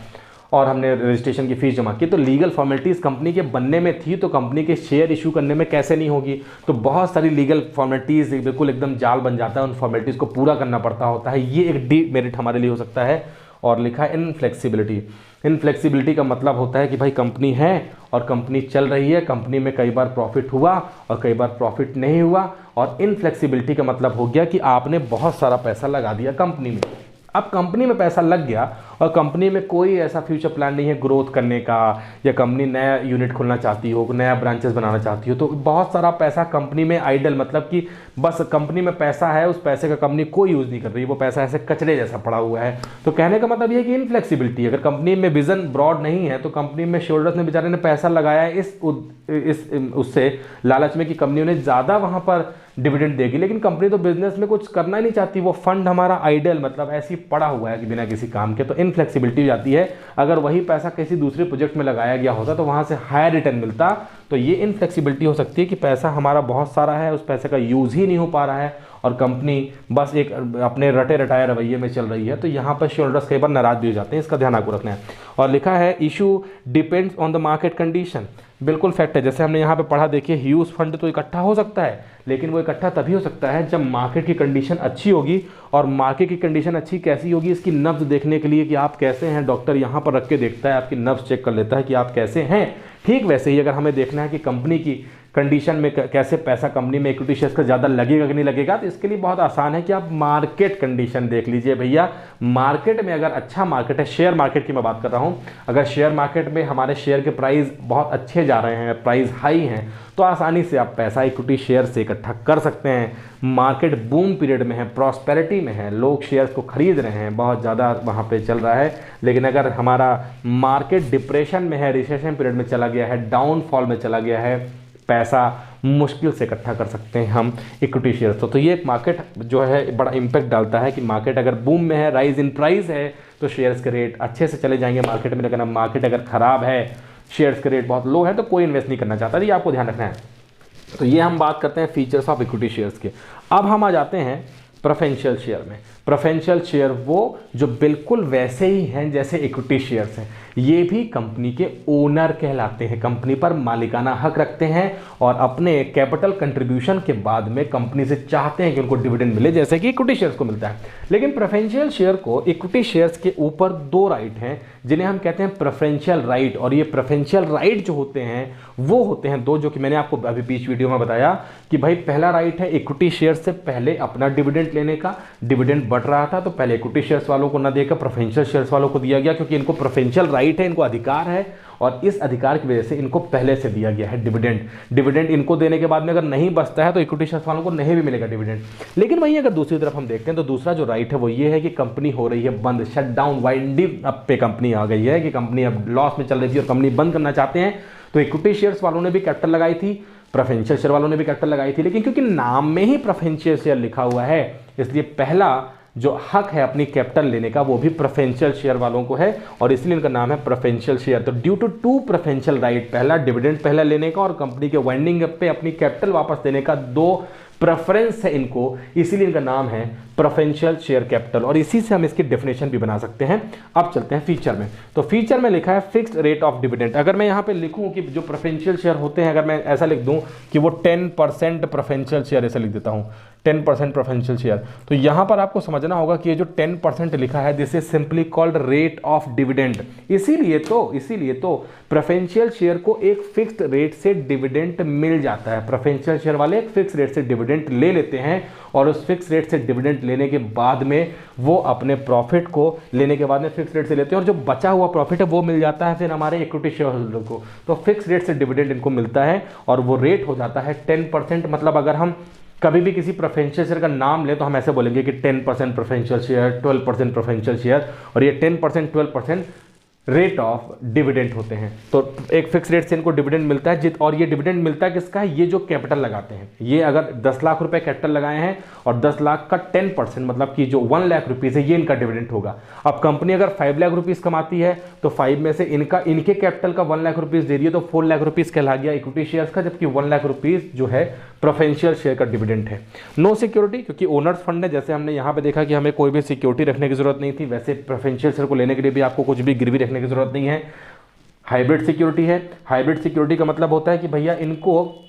और हमने रजिस्ट्रेशन की फीस जमा की, तो लीगल फॉर्मेलिटीज़ कंपनी के बनने में थी, तो कंपनी के शेयर इशू करने में कैसे नहीं होगी। तो बहुत सारी लीगल फॉर्मेलिटीज़ बिल्कुल एकदम जाल बन जाता है, उन फॉर्मेलिटीज़ को पूरा करना पड़ता होता है, ये एक डीमेरिट हमारे लिए हो सकता है। और लिखा है इनफ्लेक्सिबिलिटी। इनफ्लेक्सिबिलिटी का मतलब होता है कि भाई कंपनी है और कंपनी चल रही है, कंपनी में कई बार प्रॉफिट हुआ और कई बार प्रॉफिट नहीं हुआ, और इनफ्लेक्सिबिलिटी का मतलब हो गया कि आपने बहुत सारा पैसा लगा दिया कंपनी में। अब कंपनी में पैसा लग गया और कंपनी में कोई ऐसा फ्यूचर प्लान नहीं है ग्रोथ करने का, या कंपनी नया यूनिट खोलना चाहती हो, नया ब्रांचेस बनाना चाहती हो, तो बहुत सारा पैसा कंपनी में आइडल, मतलब कि बस कंपनी में पैसा है, उस पैसे का कंपनी कोई यूज़ नहीं कर रही, वो पैसा ऐसे कचरे जैसा पड़ा हुआ है। तो कहने का मतलब ये है कि इनफ्लेक्सिबिलिटी, अगर कंपनी में विजन ब्रॉड नहीं है तो कंपनी में शेयरहोल्डर्स ने बेचारे ने पैसा लगाया है इस उससे लालच में कि कंपनी उन्हें ज़्यादा वहाँ पर डिविडेंड देगी, लेकिन कंपनी तो बिजनेस में कुछ करना ही नहीं चाहती, वो फंड हमारा आइडल, मतलब ऐसे ही पड़ा हुआ है कि बिना किसी काम के, तो इनफ्लेक्सिबिलिटी हो जाती है। अगर वही पैसा किसी दूसरे प्रोजेक्ट में लगाया गया होता तो वहाँ से हायर रिटर्न मिलता, तो ये इनफ्लेक्सिबिलिटी हो सकती है कि पैसा हमारा बहुत सारा है, उस पैसे का यूज़ ही नहीं हो पा रहा है और कंपनी बस एक अपने रटे रटाए रवैये में चल रही है, तो यहाँ पर शेयरहोल्डर्स कई बार नाराज भी हो जाते हैं, इसका ध्यान आपको रखना है। और लिखा है issue depends on the market condition. बिल्कुल फैक्ट है, जैसे हमने यहाँ पे पढ़ा, देखिए ह्यूज फंड तो इकट्ठा हो सकता है, लेकिन वो इकट्ठा तभी हो सकता है जब मार्केट की कंडीशन अच्छी होगी। और मार्केट की कंडीशन अच्छी कैसी होगी, इसकी नब्ज देखने के लिए कि आप कैसे हैं, डॉक्टर यहाँ पर रख के देखता है, आपकी नब्ज चेक कर लेता है कि आप कैसे हैं। ठीक वैसे ही अगर हमें देखना है कि कंपनी की कंडीशन में कैसे पैसा कंपनी में इक्विटी शेयर्स का ज़्यादा लगेगा कि नहीं लगेगा, तो इसके लिए बहुत आसान है कि आप मार्केट कंडीशन देख लीजिए भैया। मार्केट में अगर अच्छा मार्केट है, शेयर मार्केट की मैं बात कर रहा हूँ, अगर शेयर मार्केट में हमारे शेयर के प्राइस बहुत अच्छे जा रहे हैं, प्राइस हाई हैं, तो आसानी से आप पैसा इक्विटी शेयर से इकट्ठा कर सकते हैं। मार्केट बूम पीरियड में है, प्रॉस्पेरिटी में है, लोग शेयर्स को खरीद रहे हैं, बहुत ज़्यादा वहाँ पे चल रहा है। लेकिन अगर हमारा मार्केट डिप्रेशन में है, रिसेशन पीरियड में चला गया है, डाउनफॉल में चला गया है, पैसा मुश्किल से इकट्ठा कर सकते हैं हम इक्विटी शेयर्स। तो ये एक मार्केट जो है बड़ा इंपैक्ट डालता है कि मार्केट अगर बूम में है, राइज इन प्राइस है, तो शेयर्स के रेट अच्छे से चले जाएंगे मार्केट में। लेकिन मार्केट अगर ख़राब है, शेयर्स के रेट बहुत लो है, तो कोई इन्वेस्ट नहीं करना चाहता। ये आपको ध्यान रखना है। तो ये हम बात करते हैं फीचर्स ऑफ इक्विटी शेयर्स के। अब हम आ जाते हैं प्रेफरेंशियल शेयर में। प्रेफरेंशियल शेयर वो जो बिल्कुल वैसे ही हैं जैसे इक्विटी शेयर्स हैं, ये भी कंपनी के ओनर कहलाते हैं, कंपनी पर मालिकाना हक रखते हैं और अपने कैपिटल कंट्रीब्यूशन के बाद में कंपनी से चाहते हैं कि उनको डिविडेंड मिले, जैसे कि इक्विटी शेयर्स को मिलता है। लेकिन प्रेफरेंशियल शेयर को इक्विटी शेयर्स के ऊपर दो राइट हैं जिन्हें हम कहते हैं प्रेफरेंशियल राइट। और ये प्रेफरेंशियल राइट जो होते हैं वो होते हैं दो, जो कि मैंने आपको अभी बीच वीडियो में बताया कि भाई पहला राइट है इक्विटी शेयर से पहले अपना डिविडेंड लेने का। डिविडेंड बढ़ रहा था तो पहले इक्विटी शेयर्स वालों को ना देकर प्रेफरेंशियल शेयर्स वालों को दिया गया, क्योंकि इनको प्रेफरेंशियल राइट है, इनको अधिकार है और इस अधिकार की वजह से इनको पहले से दिया गया है डिविडेंड। डिविडेंड इनको देने के बाद में अगर नहीं बचता है तो इक्विटी शेयर्स वालों को नहीं भी मिलेगा डिविडेंड। लेकिन वहीं अगर दूसरी तरफ हम देखते हैं तो दूसरा जो राइट है वो ये है कि कंपनी हो रही है बंद, शट डाउन, वाइंडिंग अप पे कंपनी आ गई है कि कंपनी अब लॉस में चल रही थी और कंपनी बंद करना चाहते हैं, तो इक्विटी शेयर्स वालों ने भी कैपिटल लगाई थी, प्रेफरेंशियल शेयर वालों ने भी कैपिटल लगाई थी। लेकिन क्योंकि नाम में ही प्रेफरेंशियल शेयर लिखा हुआ है, इसलिए पहला जो हक है अपनी कैपिटल लेने का वो भी प्रेफरेंशियल शेयर वालों को है और इसलिए इनका नाम है प्रेफरेंशियल शेयर। तो due to two preferential right, पहला डिविडेंड पहला लेने का और कंपनी के वाइंडिंग अप पे अपनी कैपिटल वापस देने का दो प्रेफरेंस है इनको, इसीलिए इनका नाम है प्रेफरेंशियल शेयर कैपिटल। और इसी से हम इसकी डेफिनेशन भी बना सकते हैं। अब चलते हैं फीचर में। तो फीचर में लिखा है फिक्स्ड रेट ऑफ डिविडेंड। अगर मैं यहाँ पे लिखूँ कि जो प्रेफरेंशियल शेयर होते हैं, अगर मैं ऐसा लिख दूँ कि वो 10% प्रेफरेंशियल शेयर, ऐसा लिख देता हूँ 10% प्रेफरेंशियल शेयर, तो यहाँ पर आपको समझना होगा कि ये जो 10% लिखा है this is simply called rate of dividend. इसीलिए तो प्रेफरेंशियल शेयर को एक फिक्स्ड रेट से डिविडेंड मिल जाता है। प्रेफरेंशियल शेयर वाले एक फिक्स रेट से डिविडेंड ले लेते हैं और उस फिक्स रेट से डिविडेंड लेने के बाद में वो अपने प्रॉफिट को लेने के बाद में फिक्स रेट से लेते हैं और जो बचा हुआ प्रॉफिट है वो मिल जाता है फिर हमारे इक्विटी शेयर होल्डर को। तो फिक्स रेट से डिविडेंड इनको मिलता है और वो रेट हो जाता है 10%। मतलब अगर हम कभी भी किसी प्रेफरेंशियल शेयर का नाम ले तो हम ऐसे बोलेंगे कि 10% प्रेफरेंशियल शेयर, 12% प्रेफरेंशियल शेयर, और ये 10% 12% रेट ऑफ डिविडेंड होते हैं। तो एक फिक्स रेट से इनको डिविडेंड मिलता है और ये डिविडेंड मिलता है किसका है, ये जो कैपिटल लगाते हैं। ये अगर 10 लाख रुपए कैपिटल लगाए हैं और 10 लाख का 10% मतलब कि जो 1 लाख रुपीज़ है ये इनका डिविडेंड होगा। अब कंपनी अगर 5 लाख रुपीज़ कमाती है तो 5 में से इनके कैपिटल का 1 लाख रुपीज़ दे दिए तो 4 लाख रुपीज़ कहला गया इक्विटी शेयर्स का, जबकि 1 लाख रुपीज़ जो है प्रेफरेंशियल शेयर का डिविडेंड है। नो सिक्योरिटी, क्योंकि ओनर्स फंड है, जैसे हमने यहाँ पे देखा कि हमें कोई भी सिक्योरिटी रखने की जरूरत नहीं थी, वैसे प्रेफरेंशियल शेयर को लेने के लिए भी आपको कुछ भी गिरवी रखने की जरूरत नहीं है। हाइब्रिड सिक्योरिटी है। हाइब्रिड सिक्योरिटी का मतलब होता है कि भैया इनको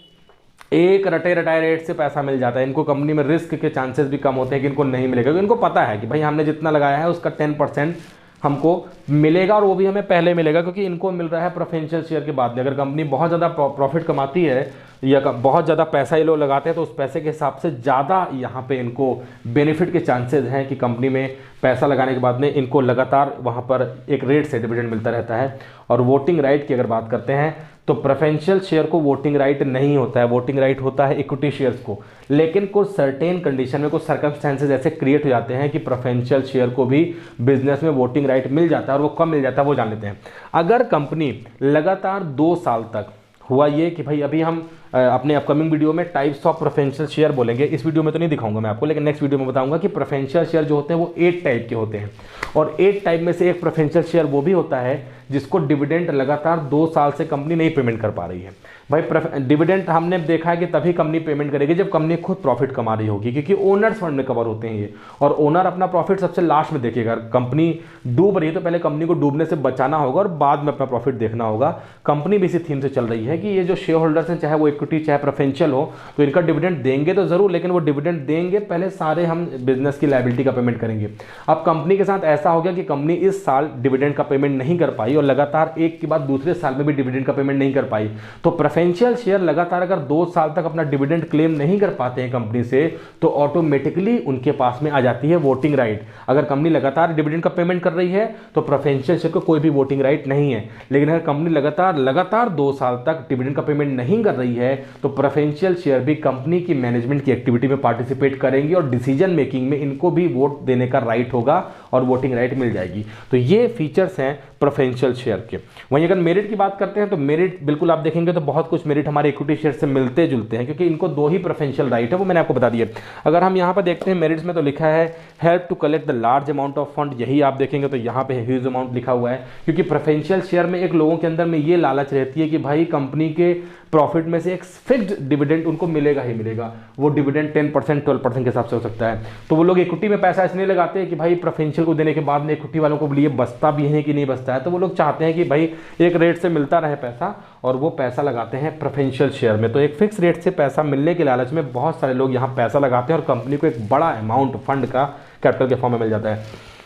एक रटे रटाए रेट से पैसा मिल जाता है, इनको कंपनी में रिस्क के चांसेस भी कम होते हैं कि इनको नहीं मिलेगा, क्योंकि इनको पता है कि भाई हमने जितना लगाया है उसका 10% हमको मिलेगा और वो भी हमें पहले मिलेगा, क्योंकि इनको मिल रहा है प्रेफरेंशियल शेयर के बाद में। अगर कंपनी बहुत ज़्यादा प्रॉफिट कमाती है या बहुत ज़्यादा पैसा ये लोग लगाते हैं तो उस पैसे के हिसाब से ज़्यादा यहाँ पे इनको बेनिफिट के चांसेस हैं कि कंपनी में पैसा लगाने के बाद में इनको लगातार वहाँ पर एक रेट से डिविडेंड मिलता रहता है। और वोटिंग राइट की अगर बात करते हैं तो प्रेफरेंशियल शेयर को वोटिंग राइट नहीं होता है, वोटिंग राइट होता है इक्विटी शेयर्स को। लेकिन कुछ सर्टेन कंडीशन में कुछ सर्कमस्टेंसेस ऐसे क्रिएट हो जाते हैं कि प्रेफरेंशियल शेयर को भी बिजनेस में वोटिंग राइट मिल जाता है, और वो कब मिल जाता है वो जान लेते हैं। अगर कंपनी लगातार 2 साल तक हुआ ये कि भाई अभी हम अपने अपकमिंग वीडियो में टाइप्स ऑफ प्रेफरेंशियल शेयर बोलेंगे, इस वीडियो में तो नहीं दिखाऊंगा मैं आपको, लेकिन नेक्स्ट वीडियो में बताऊंगा कि प्रेफरेंशियल शेयर जो होते हैं वो 8 टाइप के होते हैं और 8 टाइप में से एक प्रेफरेंशियल शेयर वो भी होता है जिसको डिविडेंड लगातार 2 साल से कंपनी नहीं पेमेंट कर पा रही है। भाई डिविडेंड हमने देखा है कि तभी कंपनी पेमेंट करेगी जब कंपनी खुद प्रॉफिट कमा रही होगी, क्योंकि ओनर्स फंड में कवर होते हैं ये, और ओनर अपना प्रॉफिट सबसे लास्ट में देखेगा। कंपनी डूब रही है तो पहले कंपनी को डूबने से बचाना होगा और बाद में अपना प्रॉफिट देखना होगा। कंपनी भी इसी थीम से चल रही है कि ये जो शेयर होल्डर्स हैं, चाहे वो इक्विटी इक्विटी चाहे प्रेफरेंशियल हो, तो इनका डिविडेंड देंगे तो जरूर, लेकिन वो डिविडेंड देंगे पहले सारे हम बिजनेस की लायबिलिटी का पेमेंट करेंगे। अब कंपनी के साथ ऐसा हो गया कि कंपनी इस साल डिविडेंड का पेमेंट नहीं कर पाई और लगातार एक के बाद दूसरे साल में भी डिविडेंड का पेमेंट नहीं कर पाई, तो प्रेफरेंशियल शेयर लगातार अगर 2 साल तक अपना डिविडेंड क्लेम नहीं कर पाते हैं कंपनी से, तो ऑटोमेटिकली उनके पास में आ जाती है वोटिंग राइट। अगर कंपनी लगातार डिविडेंड का पेमेंट कर रही है तो प्रेफरेंशियल शेयर को कोई भी वोटिंग राइट नहीं है, लेकिन अगर कंपनी लगातार 2 साल तक डिविडेंड का पेमेंट नहीं कर रही है तो प्रेफरेंशियल शेयर भी कंपनी की मैनेजमेंट की एक्टिविटी में पार्टिसिपेट करेंगे और डिसीजन मेकिंग में इनको भी वोट देने का राइट होगा और वोटिंग राइट मिल जाएगी। तो ये फीचर्स हैं प्रेफरेंशियल शेयर के। वहीं अगर मेरिट की बात करते हैं तो मेरिट बिल्कुल आप देखेंगे तो बहुत कुछ मेरिट हमारे इक्विटी शेयर से मिलते जुलते हैं, क्योंकि इनको 2 ही प्रेफरेंशियल राइट है, वो मैंने आपको बता दिया। अगर हम यहाँ पर देखते हैं मेरिट्स में तो लिखा है help to collect the large amount of fund, यही आप देखेंगे तो यहाँ पे ह्यूज अमाउंट लिखा हुआ है, क्योंकि प्रेफरेंशियल शेयर में एक लोगों के अंदर में ये लालच रहती है कि भाई कंपनी के प्रॉफिट में से एक फिक्स्ड डिविडेंड उनको मिलेगा ही मिलेगा। वो डिविडेंड 10% 12% के हिसाब से हो सकता है, तो वो लोग इक्विटी में पैसा इसलिए लगाते हैं कि भाई प्रेफरेंशियल को देने के बाद में इक्विटी वालों को लिए बचता भी है कि नहीं बचता है, तो वो लोग चाहते हैं कि भाई एक रेट से मिलता रहे पैसा, और वो पैसा लगाते हैं प्रेफरेंशियल शेयर में। तो एक फिक्स रेट से पैसा मिलने के लालच में बहुत सारे लोग यहाँ पैसा लगाते हैं और कंपनी को एक बड़ा अमाउंट फंड का कैपिटल के फॉर्म में मिल जाता है।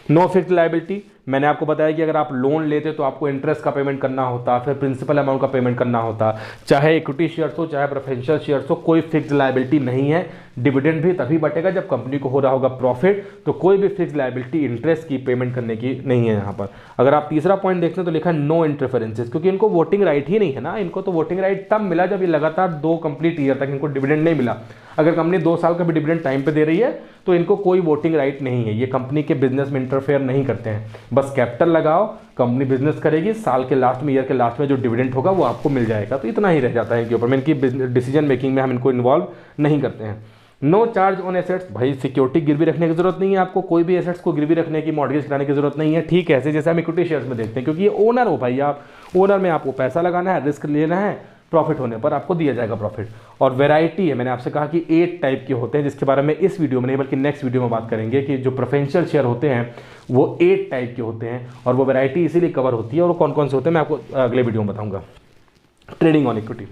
नो फिक्स्ड लायबिलिटी, मैंने आपको बताया कि अगर आप लोन लेते तो आपको इंटरेस्ट का पेमेंट करना होता, फिर प्रिंसिपल अमाउंट का पेमेंट करना होता, चाहे इक्विटी शेयर्स हो चाहे प्रेफरेंशियल शेयर्स हो, कोई फिक्स्ड लायबिलिटी नहीं है। डिविडेंड भी तभी बटेगा जब कंपनी को हो रहा होगा प्रॉफिट, तो कोई भी फिक्स्ड लायबिलिटी इंटरेस्ट की पेमेंट करने की नहीं है यहाँ पर। अगर आप तीसरा पॉइंट देखते हैं तो लिखा है नो इंटरफेरेंसेस, क्योंकि इनको वोटिंग राइट ही नहीं है ना, इनको तो वोटिंग राइट तब मिला जब ये लगातार 2 कंप्लीट ईयर तक इनको डिविडेंड नहीं मिला। अगर कंपनी 2 साल का भी डिविडेंड टाइम पे दे रही है तो इनको कोई वोटिंग राइट नहीं है, ये कंपनी के बिजनेस में इंटरफेयर नहीं करते हैं। बस कैपिटल लगाओ, कंपनी बिजनेस करेगी, साल के लास्ट में ईयर के लास्ट में जो डिविडेंड होगा वो आपको मिल जाएगा, तो इतना ही रह जाता है इनके ऊपर में। इनकी डिसीजन मेकिंग में हम इनको इन्वॉल्व नहीं करते हैं। नो चार्ज ऑन एसेट्स, भाई सिक्योरिटी गिरवी रखने की जरूरत नहीं है आपको, कोई भी एसेट्स को गिरवी रखने की मॉर्गेज कराने की जरूरत नहीं है, ठीक है, ऐसे जैसे हम इक्विटी शेयर्स में देखते हैं, क्योंकि ये ओनर हो भाई, आप ओनर में आपको पैसा लगाना है, रिस्क लेना है, प्रॉफिट होने पर आपको दिया जाएगा प्रॉफिट। और वैरायटी है, मैंने आपसे कहा कि 8 टाइप के होते हैं, जिसके बारे में इस वीडियो में नहीं बल्कि नेक्स्ट वीडियो में बात करेंगे कि जो प्रेफरेंशियल शेयर होते हैं वो 8 टाइप के होते हैं, और वो वैरायटी इसीलिए कवर होती है, और वो कौन कौन से होते हैं मैं आपको अगले वीडियो में बताऊंगा। Trading on equity,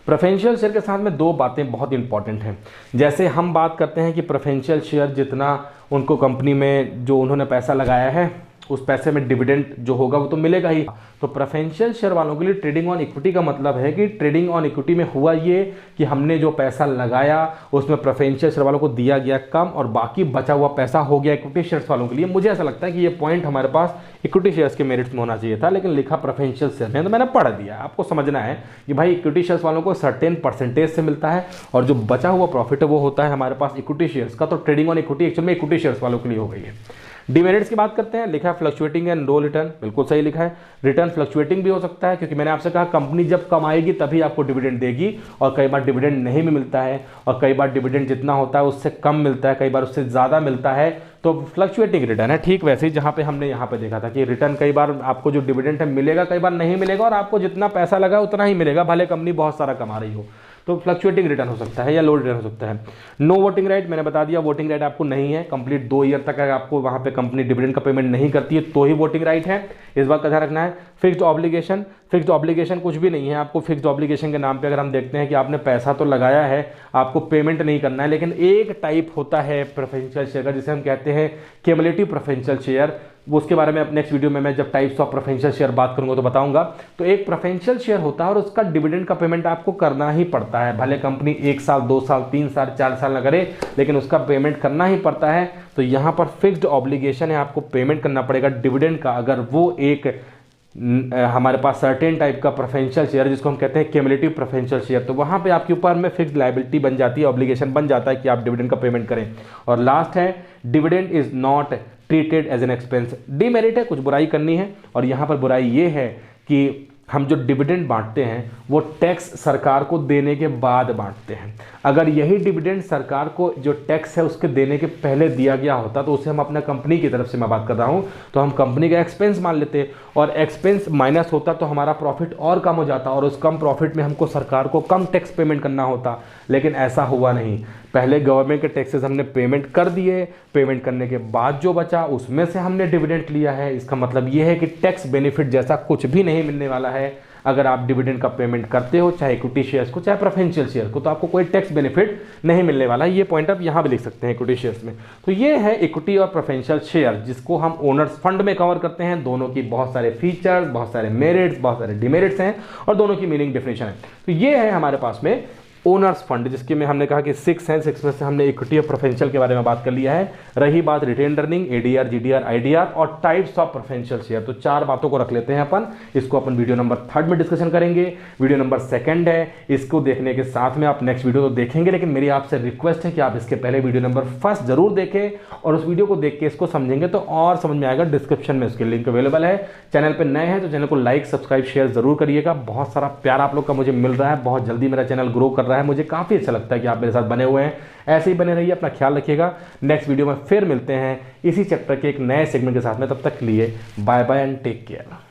preferential share के साथ में 2 बातें बहुत इंपॉर्टेंट हैं। जैसे हम बात करते हैं कि प्रेफरेंशियल शेयर जितना उनको कंपनी में जो उन्होंने पैसा लगाया है उस पैसे में डिविडेंड जो होगा वो तो मिलेगा ही, तो प्रेफरेंशियल शेयर वालों के लिए ट्रेडिंग ऑन इक्विटी का मतलब है कि ट्रेडिंग ऑन इक्विटी में हुआ ये कि हमने जो पैसा लगाया उसमें प्रेफरेंशियल शेयर वालों को दिया गया कम और बाकी बचा हुआ पैसा हो गया इक्विटी शेयर्स वालों के लिए। मुझे ऐसा लगता है कि ये पॉइंट हमारे पास इक्विटी शेयर्स के मेरिट्स में होना चाहिए था, लेकिन लिखा प्रेफरेंशियल शेयर में, तो मैंने पढ़ दिया। आपको समझना है कि भाई इक्विटी शेयर्स वालों को सर्टेन परसेंटेज से मिलता है और जो बचा हुआ प्रॉफिट है वो होता है हमारे पास इक्विटी शेयर्स का, तो ट्रेडिंग ऑन इक्विटी एक्चुअल में इक्विटी शेयर्स वालों के लिए हो गई है। डिमेरिट्स की बात करते हैं, लिखा है फ्लक्चुएटिंग एंड लो रिटर्न, बिल्कुल सही लिखा है। रिटर्न फ्लक्चुएटिंग भी हो सकता है, क्योंकि मैंने आपसे कहा कंपनी जब कमाएगी तभी आपको डिविडेंड देगी, और कई बार डिविडेंड नहीं भी मिलता है, और कई बार डिविडेंड जितना होता है उससे कम मिलता है, कई बार उससे ज़्यादा मिलता है, तो फ्लक्चुएटिंग रिटर्न है। ठीक वैसे ही जहाँ पे हमने यहाँ पे देखा था कि रिटर्न कई बार आपको जो डिविडेंड है मिलेगा, कई बार नहीं मिलेगा, और आपको जितना पैसा लगा उतना ही मिलेगा, भले कंपनी बहुत सारा कमा रही हो, तो फ्लक्चुएटिंग रिटर्न हो सकता है या लो रिटर्न हो सकता है। नो वोटिंग राइट, मैंने बता दिया वोटिंग राइट आपको नहीं है, कंप्लीट 2 ईयर तक अगर आपको वहां पे कंपनी डिविडेंड का पेमेंट नहीं करती है तो ही वोटिंग राइट है, इस बात का ध्यान रखना है। फिक्स्ड ऑब्लिगेशन, फिक्स्ड ऑब्लिगेशन कुछ भी नहीं है, आपको फिक्स्ड ऑब्लिगेशन के नाम पे अगर हम देखते हैं कि आपने पैसा तो लगाया है, आपको पेमेंट नहीं करना है, लेकिन एक टाइप होता है प्रेफरेंशियल शेयर का जिसे हम कहते हैं क्यूमुलेटिव प्रेफरेंशियल शेयर, उसके बारे में नेक्स्ट वीडियो में मैं जब टाइप्स ऑफ प्रेफरेंशियल शेयर बात करूंगा तो बताऊंगा। तो एक प्रेफरेंशियल शेयर होता है और उसका डिविडेंड का पेमेंट आपको करना ही पड़ता है, भले कंपनी 1 साल 2 साल 3 साल 4 साल न करे, लेकिन उसका पेमेंट करना ही पड़ता है। तो यहाँ पर फिक्स्ड ऑब्लिगेशन है, आपको पेमेंट करना पड़ेगा डिविडेंड का, अगर वो एक हमारे पास सर्टेन टाइप का प्रेफरेंशियल शेयर जिसको हम कहते हैं क्यूमुलेटिव प्रेफरेंशियल शेयर, तो वहाँ पे आपके ऊपर में फिक्स्ड लायबिलिटी बन जाती है, ऑब्लिगेशन बन जाता है कि आप डिविडेंड का पेमेंट करें। और लास्ट है dividend is not treated as an expense, demerit है, कुछ बुराई करनी है, और यहाँ पर बुराई ये है कि हम जो डिविडेंड बांटते हैं वो टैक्स सरकार को देने के बाद बांटते हैं। अगर यही डिविडेंड सरकार को जो टैक्स है उसके देने के पहले दिया गया होता तो उसे हम अपना कंपनी की तरफ से मैं बात कर रहा हूँ तो हम कंपनी का एक्सपेंस मान लेते, और एक्सपेंस माइनस होता तो हमारा प्रॉफिट और कम हो जाता, और उस कम प्रॉफिट में हमको सरकार को कम टैक्स पेमेंट करना होता, लेकिन ऐसा हुआ नहीं। पहले गवर्नमेंट के टैक्सेस हमने पेमेंट कर दिए, पेमेंट करने के बाद जो बचा उसमें से हमने डिविडेंड लिया है। इसका मतलब ये है कि टैक्स बेनिफिट जैसा कुछ भी नहीं मिलने वाला है अगर आप डिविडेंड का पेमेंट करते हो, चाहे इक्विटी शेयर्स को चाहे प्रेफरेंशियल शेयर को, तो आपको कोई टैक्स बेनिफिट नहीं मिलने वाला। ये पॉइंट आप यहाँ भी लिख सकते हैं इक्विटी शेयर्स में। तो ये है इक्विटी और प्रेफरेंशियल शेयर, जिसको हम ओनर्स फंड में कवर करते हैं। दोनों की बहुत सारे फीचर्स, बहुत सारे मेरिट्स, बहुत सारे डिमेरिट्स हैं और दोनों की मीनिंग डेफिनेशन है। तो ये है हमारे पास में ओनर्स फंड, जिसके में हमने कहा कि 6 हैं, 6 में से हमने इक्विटी और प्रेफरेंशियल के बारे में बात कर लिया है। रही बात retain earning, ADR, GDR, IDR और टाइप्स ऑफ प्रेफरेंशियल शेयर, तो 4 बातों को रख लेते हैं अपन। इसको अपन वीडियो नंबर 3 में डिस्कशन करेंगे। वीडियो नंबर 2 है, इसको देखने के साथ में आप नेक्स्ट वीडियो तो देखेंगे, लेकिन मेरी आपसे रिक्वेस्ट है कि आप इसके पहले वीडियो नंबर 1 जरूर देखें और उस वीडियो को देख के इसको समझेंगे तो और समझ में आएगा। डिस्क्रिप्शन में उसके लिंक अवेलेबल है। चैनल पर नए हैं तो चैनल को लाइक, सब्सक्राइब, शेयर जरूर करिएगा। बहुत सारा प्यार आप लोग का मुझे मिल रहा है, बहुत जल्दी मेरा चैनल ग्रो कर रहा है, मुझे काफी अच्छा लगता है कि आप मेरे साथ बने हुए हैं। ऐसे ही बने रहिए, अपना ख्याल रखिएगा। नेक्स्ट वीडियो में फिर मिलते हैं इसी चैप्टर के एक नए सेगमेंट के साथ में। तब तक के लिए bye bye and take care.